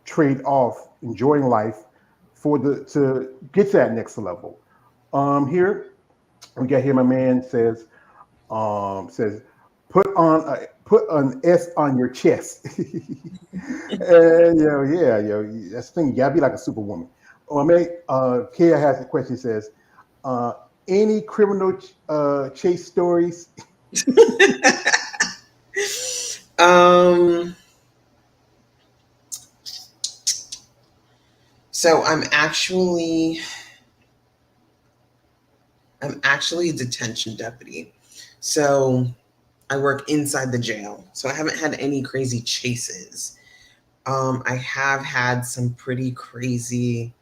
trade off enjoying life to get to that next level. Here we got here. My man says put an S on your chest. And that's the thing. You gotta be like a superwoman. Kia has a question. Says, any criminal chase stories? So I'm actually a detention deputy. So I work inside the jail. So I haven't had any crazy chases. I have had some pretty crazy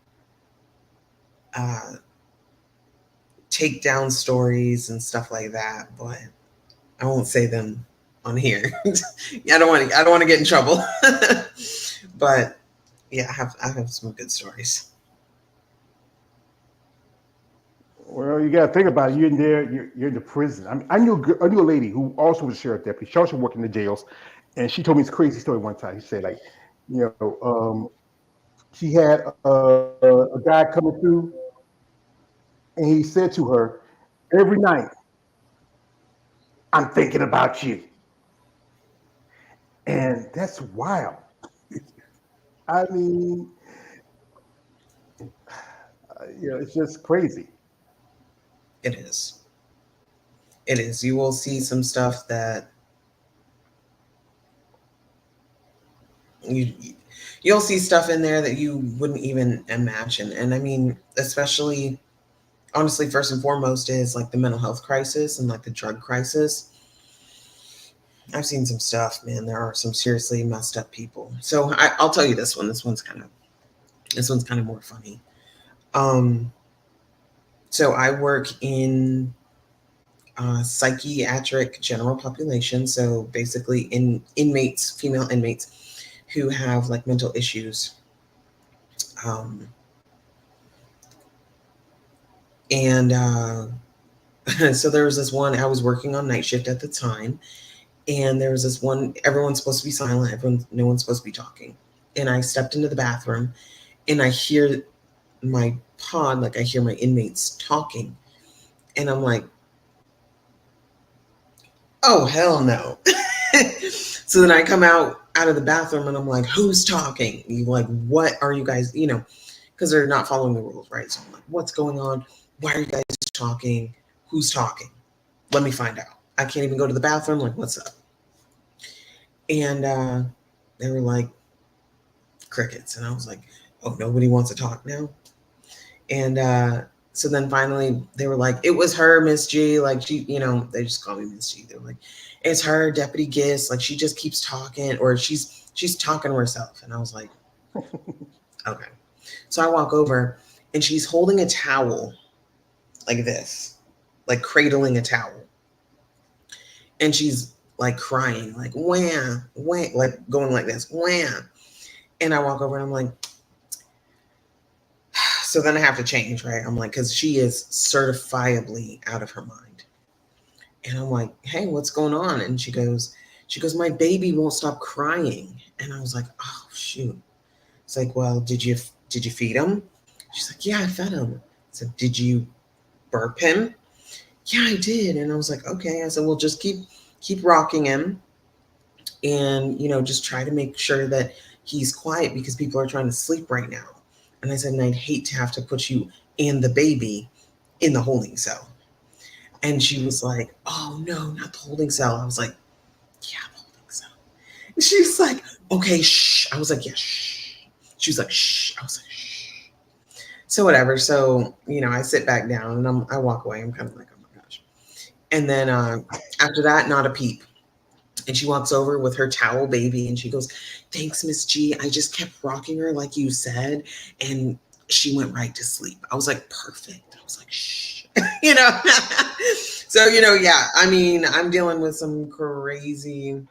takedown stories and stuff like that, but I won't say them on here. I don't want to get in trouble. But yeah, I have some good stories. Well, you got to think about it. You're in there. You're in the prison. I knew a lady who also was a sheriff deputy. She also worked in the jails, and she told me this crazy story one time. She said, like, she had a guy coming through, and he said to her, every night, I'm thinking about you. And that's wild. I mean, it's just crazy. It is. It is. You will see some stuff that you you'll see stuff in there that you wouldn't even imagine. And I mean, especially honestly, first and foremost is like the mental health crisis and like the drug crisis. I've seen some stuff, man. There are some seriously messed up people. So I'll tell you this one. This one's kind of more funny. So I work in psychiatric general population. So basically, inmates, female inmates who have like mental issues. And so there was this one. I was working on night shift at the time, and there was this one. Everyone's supposed to be silent. No one's supposed to be talking. And I stepped into the bathroom, and I hear my pod, like I hear my inmates talking, and I'm like, oh hell no. So then I come out of the bathroom and I'm like, who's talking? You like, what are you guys, because they're not following the rules, right? So I'm like, what's going on? Why are you guys talking? Who's talking? Let me find out. I can't even go to the bathroom. Like, what's up? And they were like, crickets. And I was like, oh, nobody wants to talk now? And so then finally they were like, it was her, Miss G. Like, she, they just call me Miss G. They're like, it's her, Deputy Giss. Like, she just keeps talking, or she's talking to herself. And I was like, okay. So I walk over and she's holding a towel like this, like cradling a towel. And she's like crying, like, wham, wham, like going like this, wham. And I walk over and I'm like, so then I have to change, right? I'm like, because she is certifiably out of her mind. And I'm like, hey, what's going on? And she goes, my baby won't stop crying. And I was like, oh, shoot. It's like, well, did you feed him? She's like, yeah, I fed him. I said, did you burp him? Yeah, I did. And I was like, okay. I said, well, just keep rocking him. And, just try to make sure that he's quiet because people are trying to sleep right now. And I said, and I'd hate to have to put you and the baby in the holding cell. And she was like, oh, no, not the holding cell. I was like, yeah, the holding cell. And she was like, okay, shh. I was like, yeah, shh. She was like, shh. I was like, shh. So whatever. So, I sit back down and I walk away. I'm kind of like, oh my gosh. And then after that, not a peep. And she walks over with her towel baby and she goes, thanks, Miss G. I just kept rocking her like you said. And she went right to sleep. I was like, perfect. I was like, shh. So, yeah, I mean, I'm dealing with some crazy.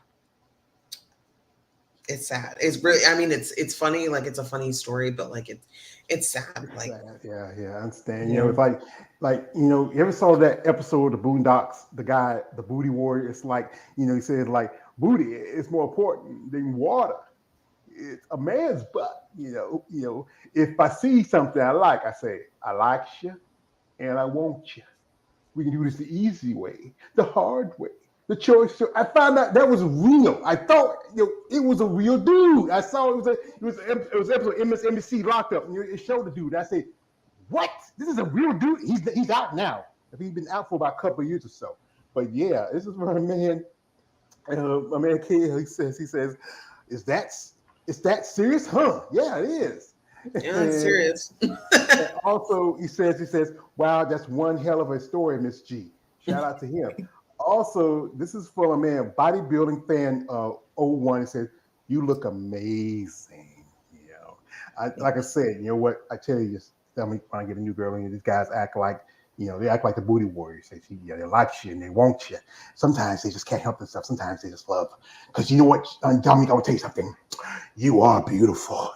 It's sad. It's really, I mean, it's funny. Like, it's a funny story, but like, it's sad. Like, yeah, I understand. It's like, you ever saw that episode of the Boondocks, the guy, the booty warrior? It's like, he said like, booty is more important than water. It's a man's butt. If I see something I like, I say, I like you and I want you. We can do this the easy way, the hard way, the choice. So I found out that was real. I thought it was a real dude. I saw it was an episode of MSNBC Locked Up, and it showed the dude. I said, what? This is a real dude. He's out now. He's been out for about a couple of years or so. But yeah, this is my man. My man K. He says, is that serious? Huh? Yeah, it is. Yeah, it's serious. Also, he says, wow, that's one hell of a story, Miss G. Shout out to him. Also, this is for a man, bodybuilding fan 01. It says, you look amazing. Like I said, what I tell you, when I get a new girl, and these guys act like, they act like the booty warriors. They like you and they want you. Sometimes they just can't help themselves. Sometimes they just love. Because you know what, Dominiq, I will tell you something. You are beautiful.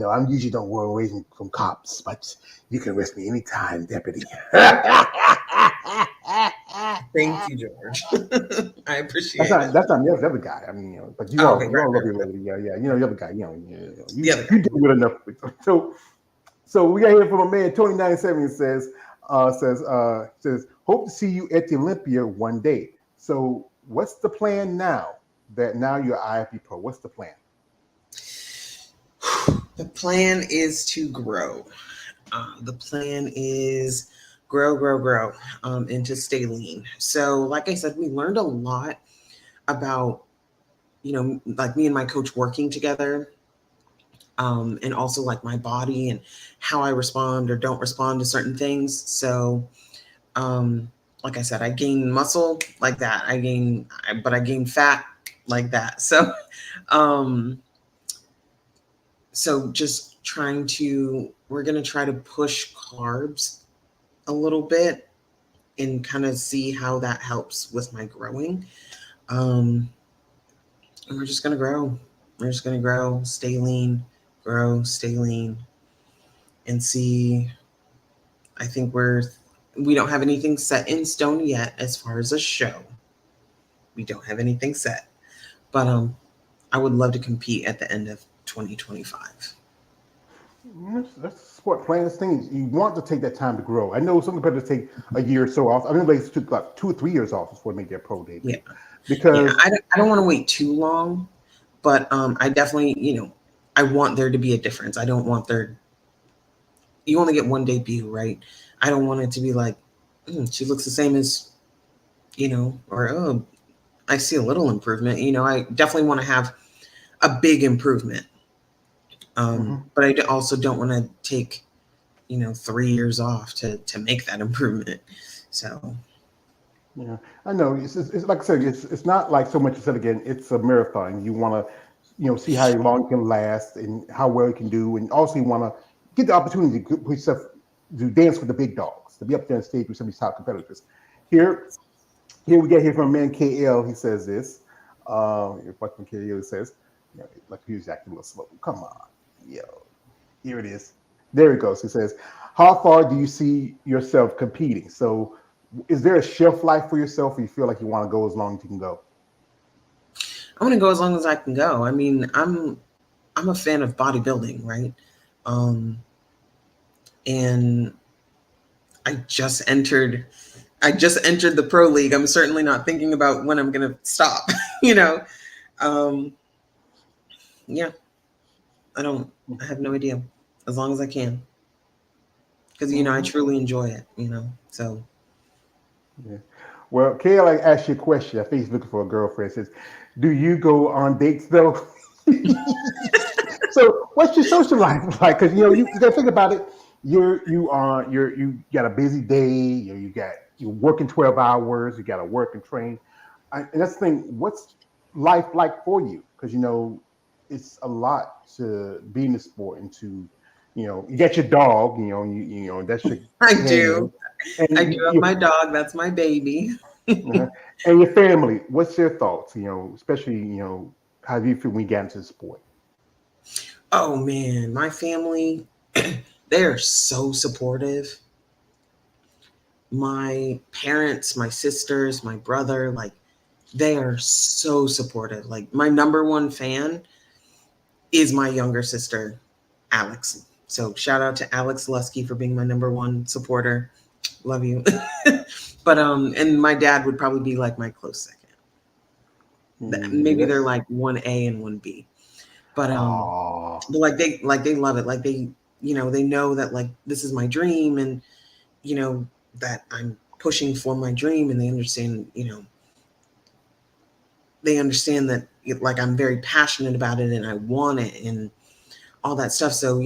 I'm usually don't worry away from cops, but you can arrest me anytime, deputy. Thank you, George. I appreciate it. That's not the other guy. I mean, but you all love your lady. Yeah. The other guy. You do good enough. So we got here from a man, Tony97 says, hope to see you at the Olympia one day. So what's the plan now that now you're IFB Pro? What's the plan? The plan is to grow. The plan is grow, and to stay lean. So, like I said, we learned a lot about, like me and my coach working together, and also like my body and how I respond or don't respond to certain things. So, like I said, I gain muscle like that. But I gain fat like that. So, just we're going to try to push carbs a little bit and kind of see how that helps with my growing. And we're just going to grow. We're just going to grow, stay lean, and see. I think we don't have anything set in stone yet as far as a show. We don't have anything set, but I would love to compete at the end of 2025. That's sport playing this thing. You want to take that time to grow. I know some competitors take a year or so off. I mean, they took like 2 or 3 years off before they make their pro debut. Yeah, because I don't want to wait too long, but I definitely, I want there to be a difference. I don't want you only get one debut, right? I don't want it to be like, she looks the same as, or, oh, I see a little improvement. I definitely want to have a big improvement. But I also don't want to take, 3 years off to make that improvement. So. Yeah, I know. It's like I said, it's not like so much as said again, it's a marathon. You want to, see how long you can last and how well you can do. And also you want to get the opportunity to put yourself to dance with the big dogs, to be up there on stage with some of these top competitors. Here we get here from a man, KL. He says this. Fucking KL says, like he was acting a little slow. Come on, yo. Here it is. There it goes. He says, how far do you see yourself competing? So is there a shelf life for yourself, or you feel like you want to go as long as you can go? I want to go as long as I can go. I mean, I'm a fan of bodybuilding, right? And I just entered the pro league. I'm certainly not thinking about when I'm going to stop, Yeah. I have no idea. As long as I can. Because, I truly enjoy it, so. Yeah. Well, Kayla asked you a question. I think he's looking for a girlfriend. Says, do you go on dates though? So what's your social life like? Because you got to think about it. You got a busy day. You're working 12 hours. You got to work and train. And that's the thing. What's life like for you? Because it's a lot to be in the sport and to you got your dog. That's your. I do. And I do have my dog. That's my baby. And your family. What's your thoughts? Especially how do you feel when you get into the sport? Oh man, my family, they are so supportive. My parents, my sisters, my brother, like they are so supportive. Like my number one fan is my younger sister, Alex. So shout out to Alex Lusky for being my number one supporter. Love you. But and my dad would probably be like my close second. Maybe they're like 1A and 1B. But like they love it. Like they know that like this is my dream, and that I'm pushing for my dream, and they understand that like I'm very passionate about it and I want it and all that stuff. So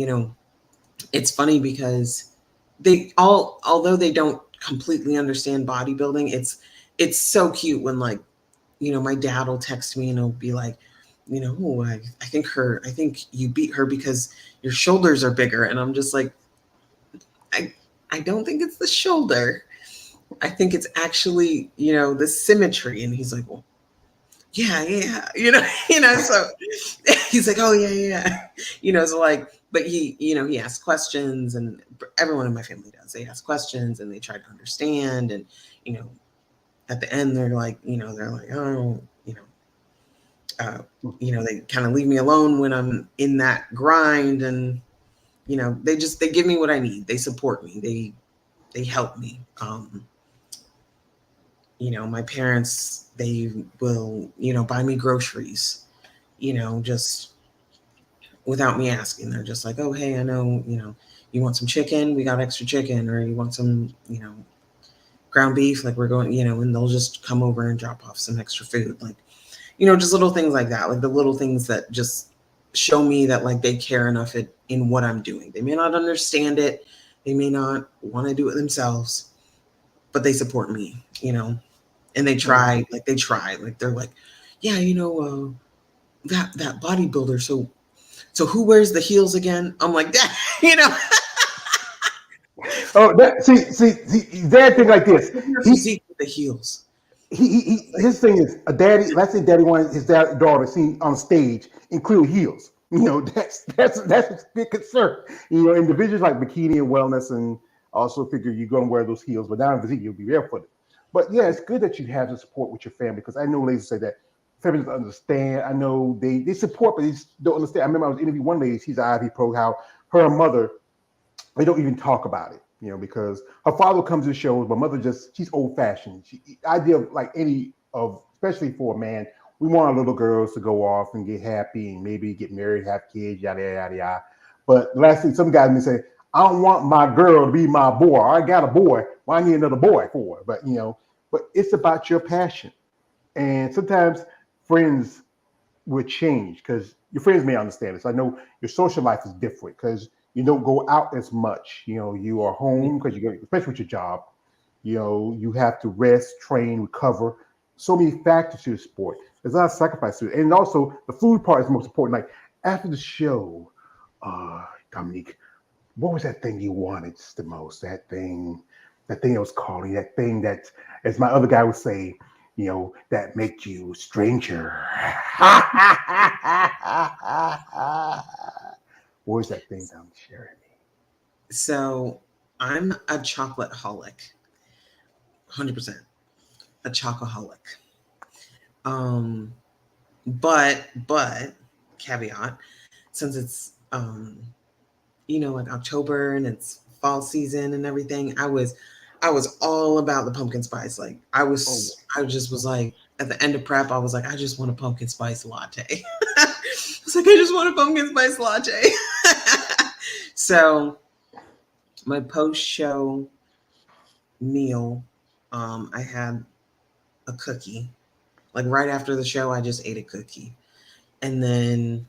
it's funny because although they don't completely understand bodybuilding, it's so cute when like my dad will text me and he'll be like, oh, I think you beat her because your shoulders are bigger. And I'm just like, I don't think it's the shoulder. I think it's actually, the symmetry. And he's like, well, yeah. So he's like, oh yeah. So like, but he asks questions, and everyone in my family does. They ask questions and they try to understand. And, at the end, they're like, oh, they kind of leave me alone when I'm in that grind. And you know, they give me what I need. They support me. They help me. You know, my parents, they will, you know, buy me groceries, you know, just without me asking. They're just like, oh, hey, I know, you know, you want some chicken? We got extra chicken. Or you want some, you know, ground beef? Like we're going, you know, and they'll just come over and drop off some extra food. Like, you know, just little things like that. Like the little things that just show me that like they care enough in what I'm doing. They may not understand it. They may not want to do it themselves, but they support me, you know, and they try, like they're like, yeah, you know, that bodybuilder. So who wears the heels again? I'm like that, you know. Oh, that see, dad think like this. Your He physique with the heels. his thing is a daddy. Let's say daddy wanted his daughter seen on stage include heels. You know, that's his big concern. You know, individuals like bikini and wellness, and also figure you're going to wear those heels, but now in physique you'll be barefooted. But yeah, it's good that you have the support with your family because I know ladies say that families don't understand. I know they support, but they just don't understand. I remember I was interviewing one lady. She's an Ivy Pro. How her and mother they don't even talk about it, you know, because her father comes to shows, but mother just she's old fashioned. Idea of like any of especially for a man, we want our little girls to go off and get happy and maybe get married, have kids, yada yada yada. But last thing, some guys may say, I don't want my girl to be my boy. I got a boy. Why I need another boy for? But you know, but it's about your passion. And sometimes friends would change because your friends may understand this. I know your social life is different because you don't go out as much. You know, you are home because you go, especially with your job. You know, you have to rest, train, recover. So many factors to the sport. There's a lot of sacrifice to it, and also the food part is the most important. Like after the show, Dominique, what was that thing you wanted the most? That thing that was calling, that thing that, as my other guy would say, you know, that make you stranger. What was that thing down sharing me? So I'm a chocolate holic, 100% a chocoholic. Um, but caveat, since it's you know, like October and it's fall season and everything, I was all about the pumpkin spice. Like I just was like at the end of prep, I was like, I just want a pumpkin spice latte. I was like, I just want a pumpkin spice latte. So my post show meal, I had a cookie. Like right after the show, I just ate a cookie. And then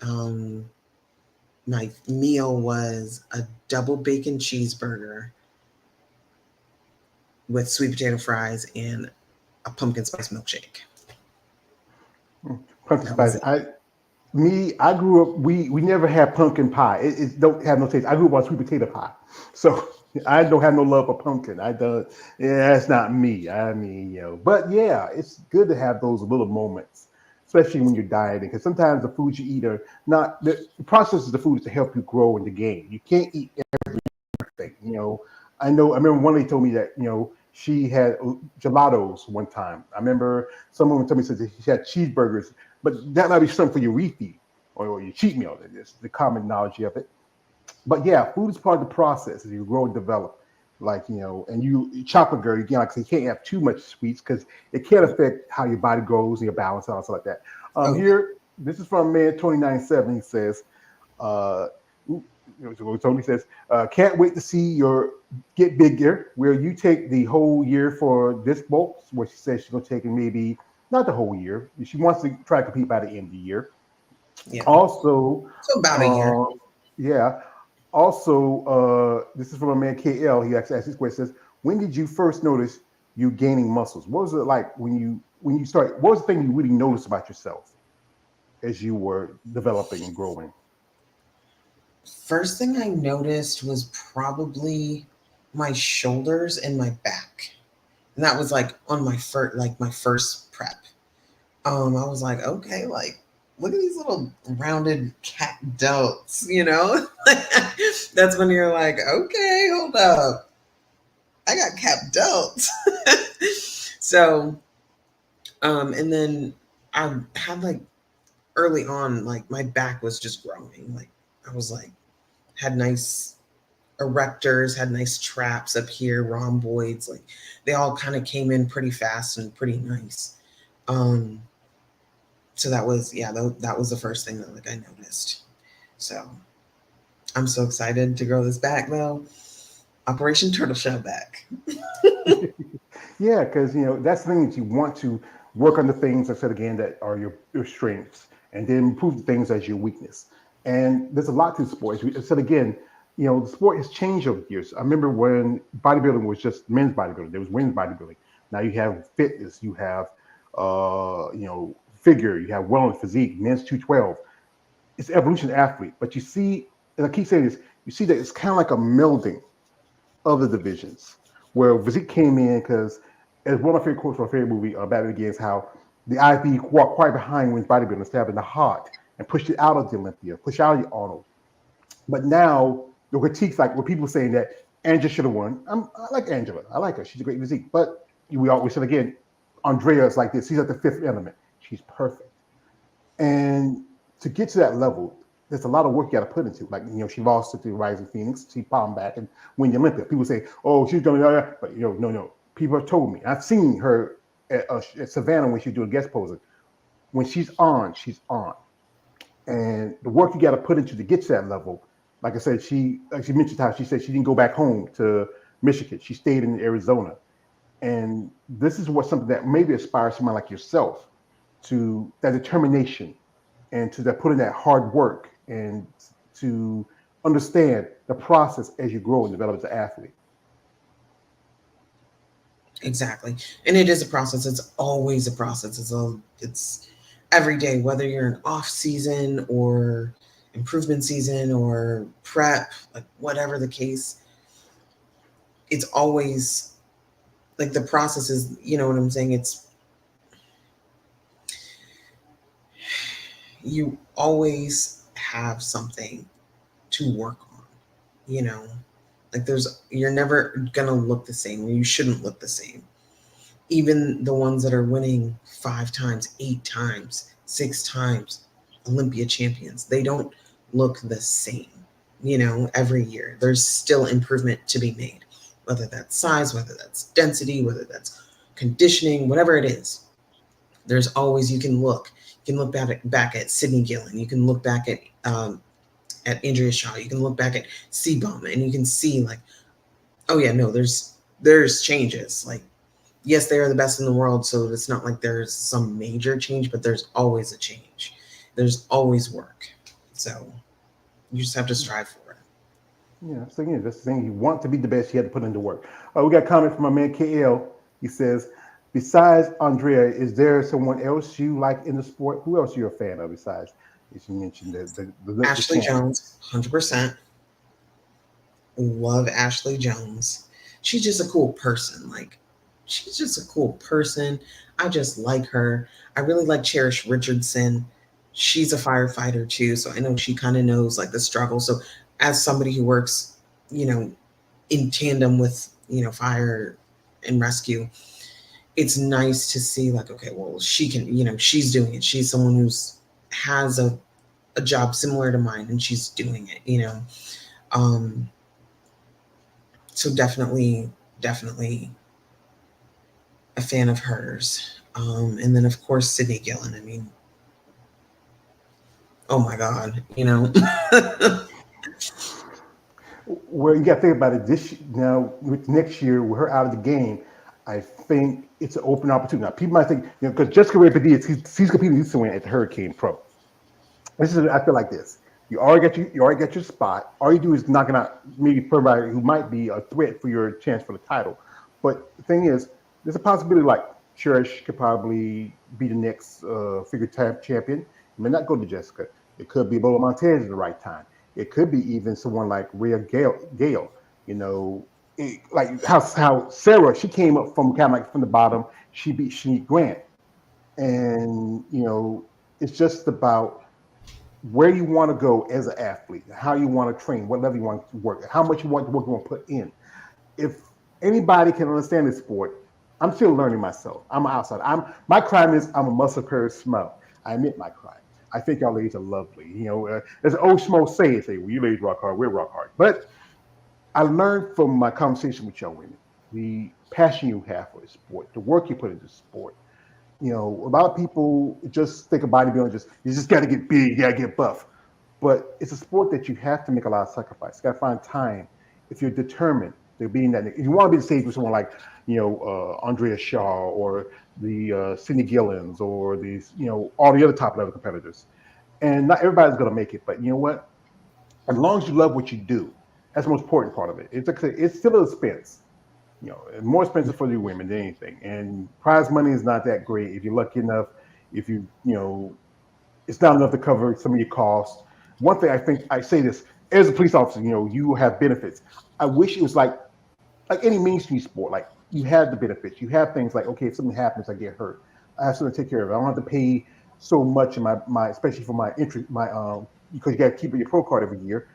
um, my meal was a double bacon cheeseburger with sweet potato fries and a pumpkin spice milkshake. Pumpkin That was spice. it. I grew up. We never had pumpkin pie. It don't have no taste. I grew up on sweet potato pie, so I don't have no love for pumpkin. I don't. Yeah, that's not me. I mean, you know. But yeah, it's good to have those little moments, especially when you're dieting, because sometimes the foods you eat are not the process of the food is to help you grow in the game. You can't eat everything. You know. I know. I remember one lady told me that she had gelatos one time. I remember someone told me said that she had cheeseburgers, but that might be something for your refeed or your cheat meal. That is the common knowledge of it. But yeah, food is part of the process as you grow and develop. Like and you chocolate girl, again, like you can't have too much sweets because it can affect how your body grows and your balance and all stuff like that. Oh, Here, this is from man 29/7. He says, uh, Tony says, can't wait to see your get bigger. Where you take the whole year for this bulk, where she says she's gonna take it maybe not the whole year. She wants to try to compete by the end of the year. yeah. Also, So about a year. yeah. Also, this is from a man KL. He actually asked this question: says, when did you first notice you gaining muscles? What was it like when you started? What was the thing you really noticed about yourself as you were developing and growing? First thing I noticed was probably my shoulders and my back. And that was like on my first prep. I was like, okay, like look at these little rounded cat delts, you know? That's when you're like, okay, hold up. I got cap delts. So, and then I had like early on, like my back was just growing. Like I was like, had nice erectors, had nice traps up here, rhomboids. Like they all kind of came in pretty fast and pretty nice. So that was, yeah, that was the first thing that like I noticed. So I'm so excited to grow this back though. Operation Turtle Shell back. Yeah, because that's the thing that you want to work on the things I said again that are your strengths, and then improve the things as your weakness. And there's a lot to the sport. As I said again, the sport has changed over the years. I remember when bodybuilding was just men's bodybuilding. There was women's bodybuilding. Now you have fitness, you have figure, you have wellness, physique, men's 212. It's evolution athlete, but you see, and I keep saying this, you see that it's kind of like a melding of the divisions, where physique came in because, as one of my favorite quotes from my favorite movie, Batman Begins, how the IFBB walked quite behind women's bodybuilding instead of in the heart and pushed it out of the Olympia, pushed out of the Arnold. But now the critiques, like where people saying that Angela should have won. I like Angela. I like her. She's a great physique. But we always said again, Andrea is like this. She's at the fifth element. She's perfect. And to get to that level, there's a lot of work you got to put into. Like, she lost it to Rising Phoenix. She bombed back and win the Olympia. People say, oh, she's going to, but no. People have told me. I've seen her at Savannah when she's doing guest posing. When she's on, she's on. And the work you got to put into to get to that level, like I said, she mentioned how she said she didn't go back home to Michigan. She stayed in Arizona. And this is something that maybe inspires someone like yourself to that determination and to that putting that hard work and to understand the process as you grow and develop as an athlete. Exactly. And it is a process. It's always a process. It's every day, whether you're in off season or improvement season or prep, like whatever the case, it's always like the process is, you know what I'm saying? You always have something to work on, like you're never gonna look the same, or you shouldn't look the same. Even the ones that are winning 5 times, 8 times, 6 times, Olympia champions, they don't look the same, every year. There's still improvement to be made, whether that's size, whether that's density, whether that's conditioning, whatever it is. There's always, you can look back at Sydney Gillen, you can look back at Andrea Shaw, you can look back at C-Bum, and you can see like, oh yeah, no, there's changes. Like, yes, they are the best in the world, so it's not like there's some major change, but there's always a change. There's always work. So you just have to strive for it. Yeah, so again, that's the thing. You want to be the best, you have to put into work. We got a comment from my man KL. He says, besides Andrea, is there someone else you like in the sport? Who else you're a fan of besides, as you mentioned, the Ashley Jones, 100%. Love Ashley Jones. She's just a cool person. Like, she's just a cool person. I just like her. I really like Cherish Richardson. She's a firefighter too, so I know she kind of knows like the struggle. So as somebody who works, in tandem with, fire and rescue, it's nice to see like, okay, well, she can, she's doing it. She's someone who's has a job similar to mine, and she's doing it, so definitely a fan of hers. And then of course, Sydney Gillen. I mean, oh my God, Well, you got to think about it. Now, with next year, with her out of the game, I think it's an open opportunity. Now, people might think, because Jessica Ray Padilla, she's competing this win at the Hurricane Pro. I feel like this. You already got your spot. All you do is knocking out maybe somebody who might be a threat for your chance for the title. But the thing is, there's a possibility like Cherish could probably be the next figure champion. It may not go to Jessica. It could be Lola Montez at the right time. It could be even someone like Rhea Gale. Like how Sarah, she came up from kind of like from the bottom. She beat Shanique Grant, and it's just about where you want to go as an athlete, how you want to train, what level you want to work, how much you want to put in. If anybody can understand this sport, I'm still learning myself. I'm outside. My crime is I'm a muscle curve smell. I admit my crime. I think y'all ladies are lovely. There's an old schmo saying, well, you ladies rock hard, we're rock hard. But I learned from my conversation with young women the passion you have for the sport, the work you put into sport. A lot of people just think of bodybuilding, you just got to get big, you got to get buff. But it's a sport that you have to make a lot of sacrifice. You got to find time. If you're determined to be in that, if you want to be the stage with someone like, Andrea Shaw or the Cindy Gillens or these, all the other top level competitors. And not everybody's going to make it, but you know what? As long as you love what you do, that's the most important part of it. It's still an expense. More expensive for the women than anything. And prize money is not that great if you're lucky enough. If it's not enough to cover some of your costs. One thing I say this as a police officer, you have benefits. I wish it was like any mainstream sport. Like you have the benefits. You have things like, okay, if something happens, I get hurt, I have something to take care of it. I don't have to pay so much in my especially for my interest, because you got to keep your pro card every year.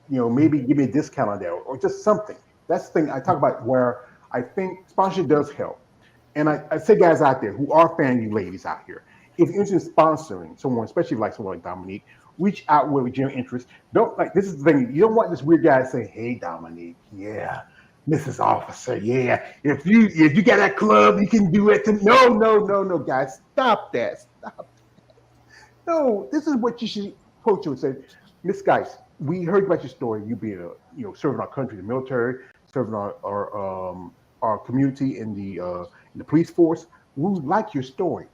Maybe give me a discount on that or just something. That's the thing I talk about where I think sponsorship does help. And I say guys out there who are fan you ladies out here, if you're interested in sponsoring someone, especially like someone like Dominiq, reach out with your interest. This is the thing. You don't want this weird guy to say, hey, Dominiq, yeah, Mrs. Officer, yeah. If you got that club, you can do it. No, guys, stop that. No, this is what you should approach you and say, Miss Geis, we heard about your story. You being serving our country, the military, serving our community in the police force. We would like your story,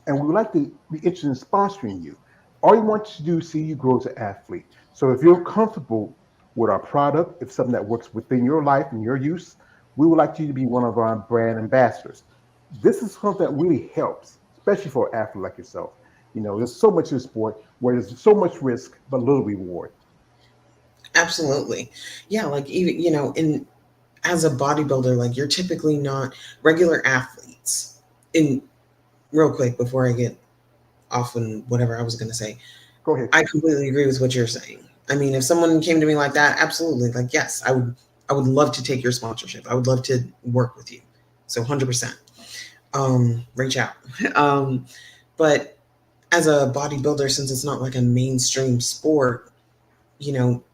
and we would like to be interested in sponsoring you. All we want to do is see you grow as an athlete. So if you're comfortable with our product, if something that works within your life and your use, we would like you to be one of our brand ambassadors. This is something that really helps, especially for an athlete like yourself. There's so much in sport where there's so much risk but little reward. Absolutely. Yeah, like even, as a bodybuilder, like you're typically not regular athletes. In real quick before I get off on whatever I was going to say, Go ahead. I completely agree with what you're saying. I mean, if someone came to me like that, absolutely. Like, yes, I would love to take your sponsorship. I would love to work with you. So 100%. Reach out. But as a bodybuilder, since it's not like a mainstream sport,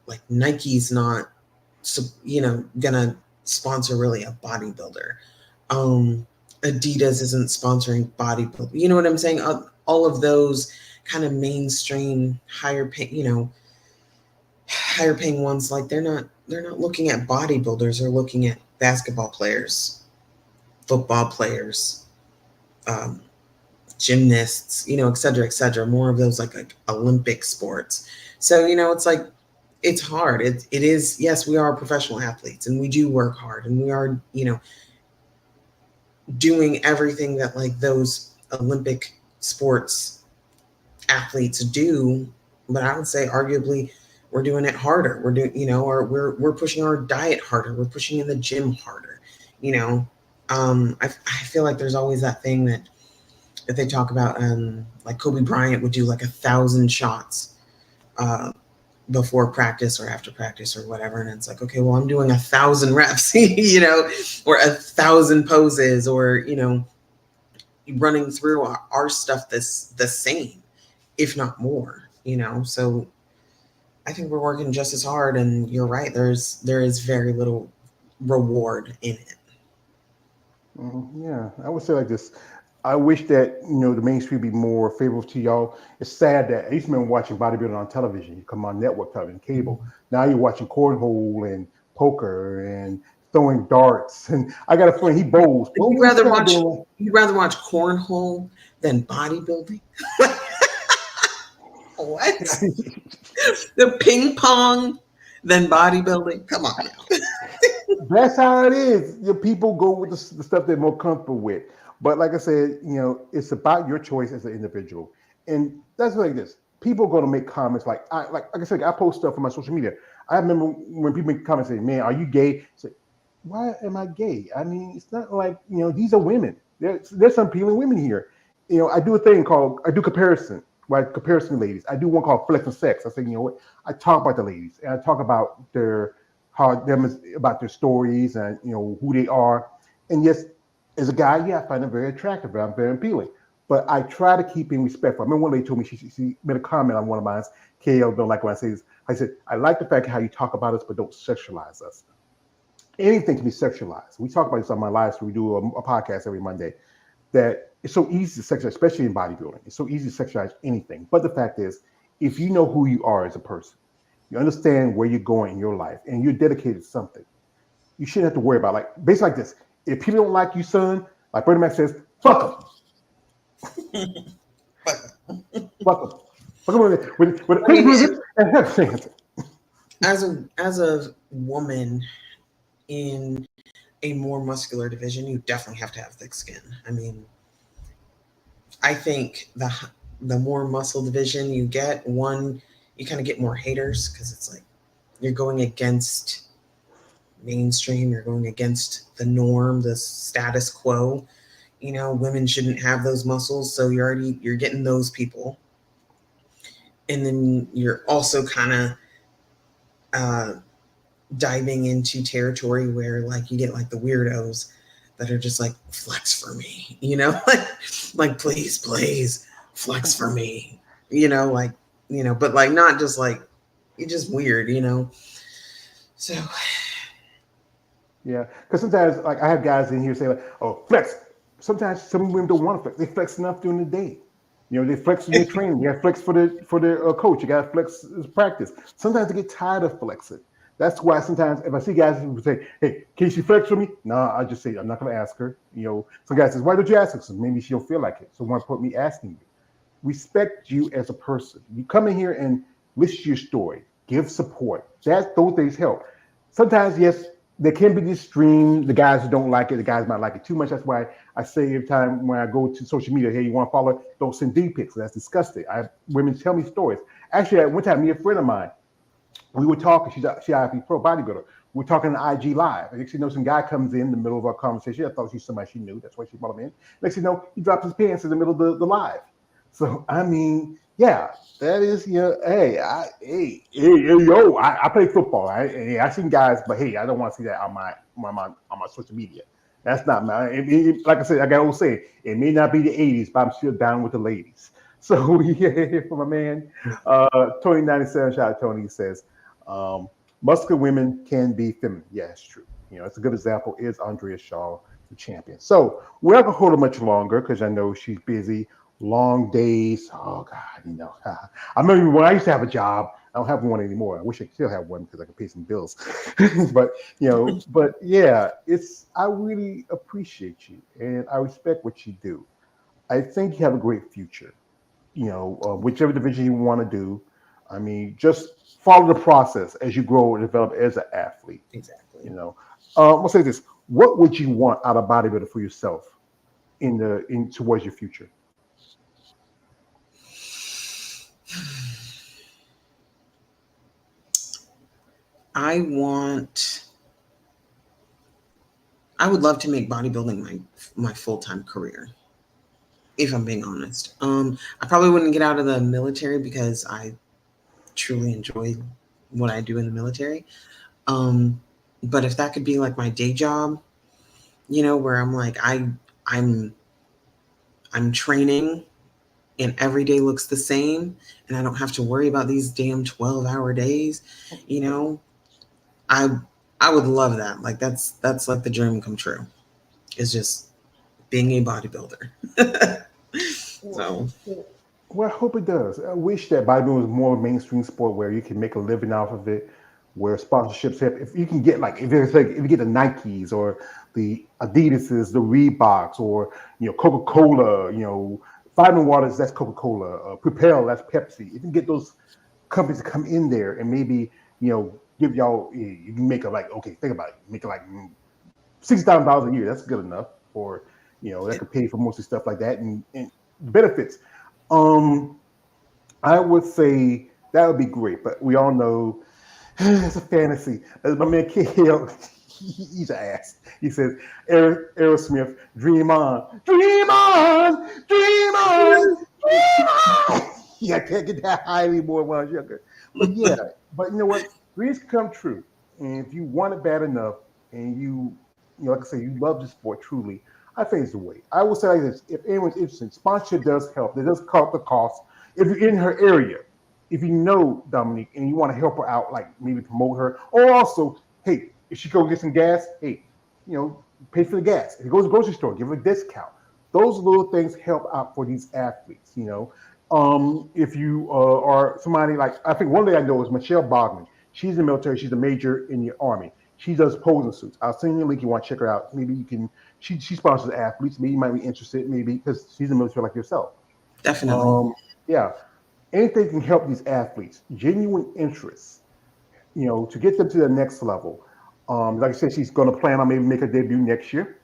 like Nike's not, gonna sponsor really a bodybuilder. Adidas isn't sponsoring bodybuilding. You know what I'm saying? All of those kind of mainstream higher paying ones, like they're not looking at bodybuilders. They're looking at basketball players, football players, gymnasts, et cetera, et cetera. More of those like Olympic sports. So, it's like, it's hard. It is, yes, we are professional athletes and we do work hard and we are, doing everything that like those Olympic sports athletes do. But I would say arguably we're doing it harder. We're doing, or we're pushing our diet harder. We're pushing in the gym harder, I feel like there's always that thing that they talk about, like Kobe Bryant would do like 1,000 shots, before practice or after practice or whatever. And it's like, okay, well, I'm doing 1,000 reps, or 1,000 poses, or, running through our stuff the same, if not more, so I think we're working just as hard. And you're right. There is very little reward in it. Yeah, I would say like this. I wish that the mainstream be more favorable to y'all. It's sad that I used to remember watching bodybuilding on television. You come on network television, cable. Now you're watching cornhole and poker and throwing darts. And I got a friend, he bowls. You'd rather watch cornhole than bodybuilding? What? The ping pong than bodybuilding? Come on now. That's how it is. People go with the stuff they're more comfortable with. But like I said, it's about your choice as an individual. And that's like this. People are going to make comments like I said, I post stuff on my social media. I remember when people make comments saying, man, are you gay? I say, why am I gay? I mean, it's not like, these are women. There's some appealing women here. I do a thing called, I do comparison, right? Comparison ladies. I do one called Flex and Sex. I say, what? I talk about the ladies and I talk about about their stories and, who they are. And yes, as a guy, yeah, I find them very attractive. I'm very appealing. but I try to keep being respectful. I remember one lady told me she made a comment on one of mine. KL don't like when I say this. I said, I like the fact how you talk about us, but don't sexualize us. Anything can be sexualized. We talk about this on my live stream. We do a podcast every Monday. That it's so easy to sexualize, especially in bodybuilding. It's so easy to sexualize anything. But the fact is, if you know who you are as a person, you understand where you're going in your life, and you're dedicated to something, you shouldn't have to worry about, like, basically like this. If people don't like you, son, like Bernie Mac says, fuck them. Fuck them. As a woman in a more muscular division, you definitely have to have thick skin. I mean, I think the more muscle division you get, one, you kind of get more haters because it's like you're going against mainstream, you're going against the norm, the status quo. You know, women shouldn't have those muscles, so you're getting those people. And then you're also kind of diving into territory where, like, you get like the weirdos that are just like, flex for me, you know, like please flex for me, you know, like, you know, but like not just like, you're just weird, you know. So yeah, because sometimes, like, I have guys in here say, like, oh, flex. Sometimes some women don't want to flex. They flex enough during the day. You know, they flex in their training. You got to flex for their coach. You got to flex as practice. Sometimes they get tired of flexing. That's why sometimes if I see guys who say, hey, can she flex for me? No, I just say, I'm not going to ask her. You know, some guy says, why don't you ask her? So maybe she'll feel like it. So why put me asking you? Respect you as a person. You come in here and list your story. Give support. Those things help. Sometimes, yes, there can be the extreme. The guys who don't like it, the guys might like it too much. That's why I say every time when I go to social media, hey, you want to follow? Don't send dick pics. That's disgusting. Women tell me stories. Actually, at one time, me and a friend of mine, we were talking. She's IFBB pro bodybuilder. We were talking on IG Live. And next thing you know, some guy comes in the middle of our conversation. I thought she was somebody she knew. That's why she brought him in. Next thing you know, he dropped his pants in the middle of the live. So, I mean, yeah, that is, you know, hey, yo, I play football. I seen guys, but hey, I don't want to see that on my social media. That's not my, like I said, I got old saying, it may not be the 80s, but I'm still down with the ladies. So we hear from a man, Tony97, shout out Tony, says, muscular women can be feminine. Yeah, it's true. You know, it's a good example is Andrea Shaw, the champion. So we're not going to hold her much longer because I know she's busy. Long days. Oh God, you know. I remember when I used to have a job. I don't have one anymore. I wish I still have one because I could pay some bills. But you know, but yeah, I really appreciate you and I respect what you do. I think you have a great future. You know, whichever division you want to do. I mean, just follow the process as you grow and develop as an athlete. exactly. You know, I'll say this: what would you want out of bodybuilder for yourself in towards your future? I would love to make bodybuilding my full-time career, if I'm being honest. I probably wouldn't get out of the military because I truly enjoy what I do in the military. But if that could be like my day job, you know, where I'm like, I'm training and every day looks the same and I don't have to worry about these damn 12-hour days, you know, I would love that. Like that's like the dream come true. It's just being a bodybuilder. So Well, I hope it does. I wish that bodybuilding was more of a mainstream sport where you can make a living off of it, where sponsorships have, if you can get like if you get the Nikes or the Adidas's, the Reeboks, or you know Coca-Cola, you know Vitamin Waters, that's Coca-Cola, Propel, that's Pepsi. If you can get those companies to come in there and maybe you know give y'all, you can make it like okay, think about it, make it like $60,000 a year. That's good enough for you know that could pay for most of the stuff like that and benefits. I would say that would be great, but we all know it's a fantasy. As my man KL, he's an ass. He says, Aerosmith, dream on, dream on, dream on, dream on. Yeah, I can't get that high anymore when I was younger. But yeah, but you know what? Dreams come true. And if you want it bad enough and you know, like I say, you love the sport truly, I think it's the way. I will say like this: if anyone's interested, sponsorship does help. It does cut the cost. If you're in her area, if you know Dominique and you want to help her out, like maybe promote her, or also, hey, if she go get some gas, hey, pay for the gas. If you go to the grocery store, give her a discount. Those little things help out for these athletes. If you are somebody like, I think one day I know is Michelle Bogman. She's in the military. She's a major in the Army. She does posing suits. I'll send you a link. You want to check her out. Maybe you can. She sponsors athletes. Maybe you might be interested. Maybe because she's in the military like yourself. Definitely. Yeah. Anything can help these athletes. Genuine interest. To get them to the next level. Like I said, she's going to plan on maybe make a debut next year.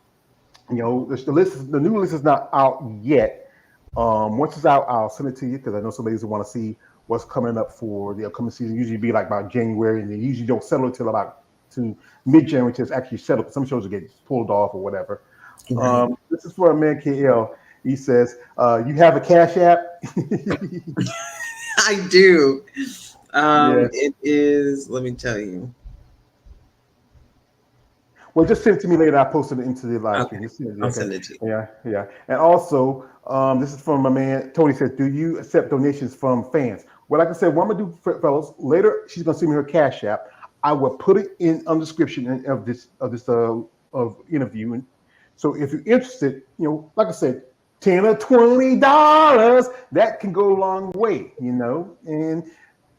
The new list is not out yet. Once it's out, I'll send it to you because I know some ladies want to see what's coming up for the upcoming season. Usually be like about January, and they usually don't settle until about to mid-January to actually settle. Some shows will get pulled off or whatever. Right. This is for a man, KL. He says, "You have a Cash App?" I do. Yes. It is. Let me tell you. Well, just send it to me later. I posted it into the live stream. I'll send it to you. Yeah. And also, this is from my man Tony. Says, "Do you accept donations from fans?" Well, like I said, what I'm gonna do, fellas, later she's gonna send me her Cash App. I will put it in on the description of this interview. And so if you're interested, like I said, $10 or $20, that can go a long way, And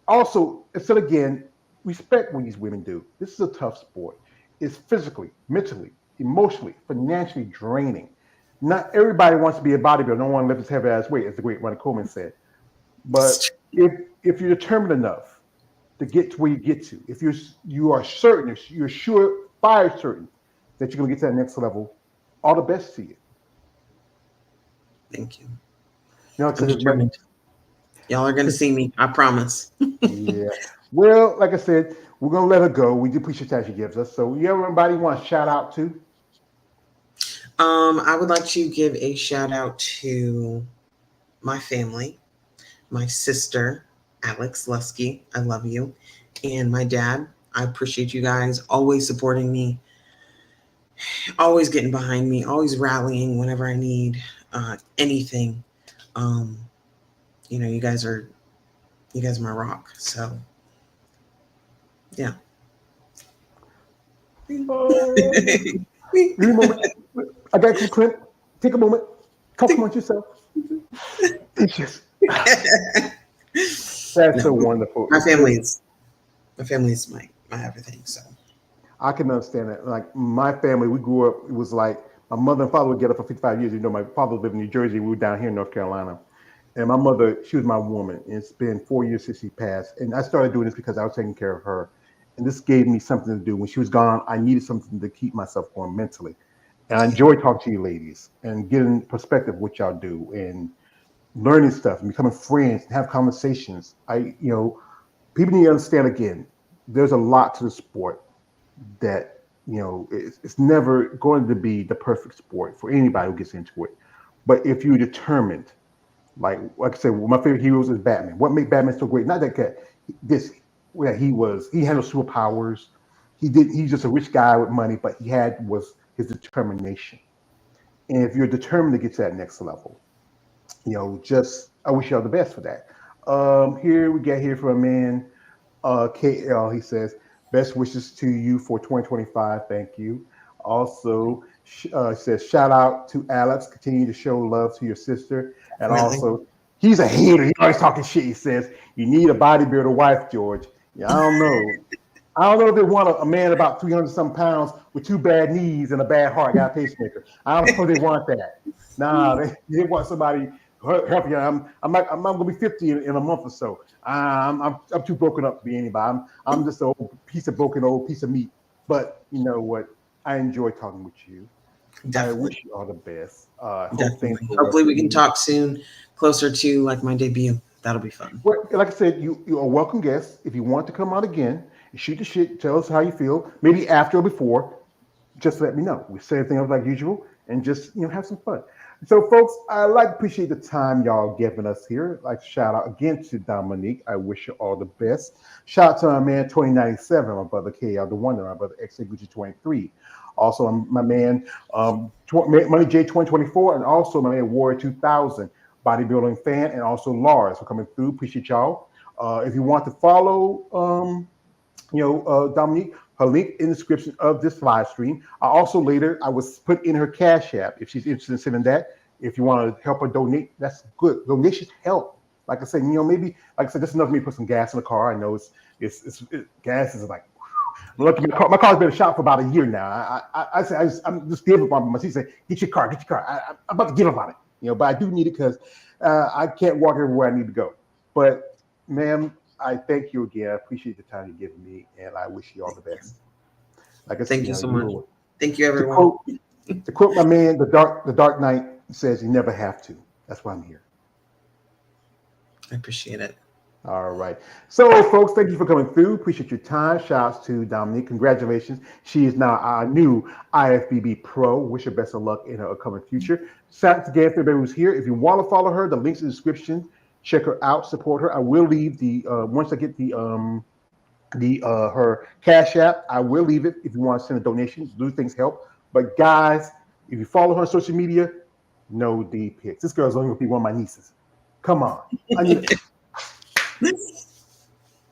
also, instead again, respect what these women do. This is a tough sport. It's physically, mentally, emotionally, financially draining. Not everybody wants to be a bodybuilder. No one lifts his heavy ass weight, as the great Ronnie Coleman said. But if you're determined enough to get to where you get to, if you are certain, you're sure, fire certain that you're gonna get to that next level, all the best to you. Thank you. I'm determined. Y'all are gonna see me. I promise. Yeah. Well, like I said, we're gonna let her go. We do appreciate that she gives us. So, everybody want to shout out to? I would like to give a shout out to my family, my sister, Alex Lusky. I love you. And my dad. I appreciate you guys always supporting me, always getting behind me, always rallying whenever I need anything. You guys are my rock. So yeah. I got you, Clint. Take a moment. Compliment yourself. It's just that's so wonderful. My family's my everything. So I can understand that. Like my family, we grew up. It was like my mother and father would get up for 55 years. My father lived in New Jersey. We were down here in North Carolina. And my mother, she was my woman. And it's been 4 years since she passed. And I started doing this because I was taking care of her. And this gave me something to do. When she was gone, I needed something to keep myself going mentally. And I enjoy talking to you ladies and getting perspective of what y'all do and learning stuff and becoming friends and have conversations. People need to understand again, there's a lot to the sport that, it's never going to be the perfect sport for anybody who gets into it. But if you're determined, like I said, one of my favorite heroes is Batman. What made Batman so great? Not that guy. He had no superpowers. He's just a rich guy with money, but was his determination. And if you're determined to get to that next level, I wish you all the best for that. Here we get here from a man, KL. He says, best wishes to you for 2025. Thank you. Also, says, shout out to Alex. Continue to show love to your sister. And also, he's a hater. He's always talking shit. He says, you need a bodybuilder wife, George. Yeah, I don't know. I don't know if they want a man about 300-some pounds with 2 bad knees and a bad heart, got a pacemaker. I don't know if they want that. Nah, they want somebody help you. I'm gonna be 50 in a month or so. I'm too broken up to be anybody. I'm just a broken old piece of meat. But you know what? I enjoy talking with you. Definitely. I wish you all the best. Hopefully we can talk soon, closer to like my debut. That'll be fun. Well, like I said, you're a welcome guest. If you want to come out again, shoot the shit, tell us how you feel. Maybe after or before, just let me know. We say everything else like usual, and just have some fun. So, folks, I like to appreciate the time y'all giving us here. I'd like to shout out again to Dominique. I wish you all the best. Shout out to my man 2097, my brother KL the Wonder, my brother XA Gucci 23. Also, my man Money J 2024, and also my man Warrior 2000, bodybuilding fan, and also Lars for coming through. Appreciate y'all. If you want to follow, Dominique, her link in the description of this live stream. I was put in her Cash App if she's interested in sending that. If you want to help her donate, that's good. Donations help. Like I said, maybe like I said, just enough for me to put some gas in the car. I know gas is like. I'm lucky my car's been shot for about a year now. I'm just giving up on it. She said, "Get your car." I'm about to give up on it, but I do need it because I can't walk everywhere I need to go. But, ma'am, I thank you again. I appreciate the time you're giving me, and I wish you all the best. Like I said, Thank you so much. Thank you, everyone. To quote my man, the Dark Knight says, "You never have to." That's why I'm here. I appreciate it. All right. So, folks, thank you for coming through. Appreciate your time. Shouts to Dominique. Congratulations. She is now our new IFBB Pro. Wish her best of luck in her upcoming future. Shouts again to everybody who's here. If you want to follow her, the link's in the description. Check her out. Support her. I will leave once I get her Cash App, I will leave it if you want to send a donation. Those things help. But guys, if you follow her on social media, no D pics. This girl's only going to be one of my nieces. Come on. I need it.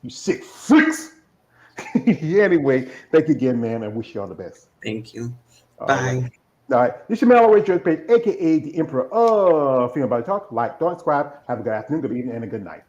You sick freaks. Anyway, thank you again, man. I wish you all the best. Thank you. All Bye. right. This is your man, always George Page, aka the Emperor of Female Body Talk. Like, don't subscribe. Have a good afternoon, good evening, and a good night.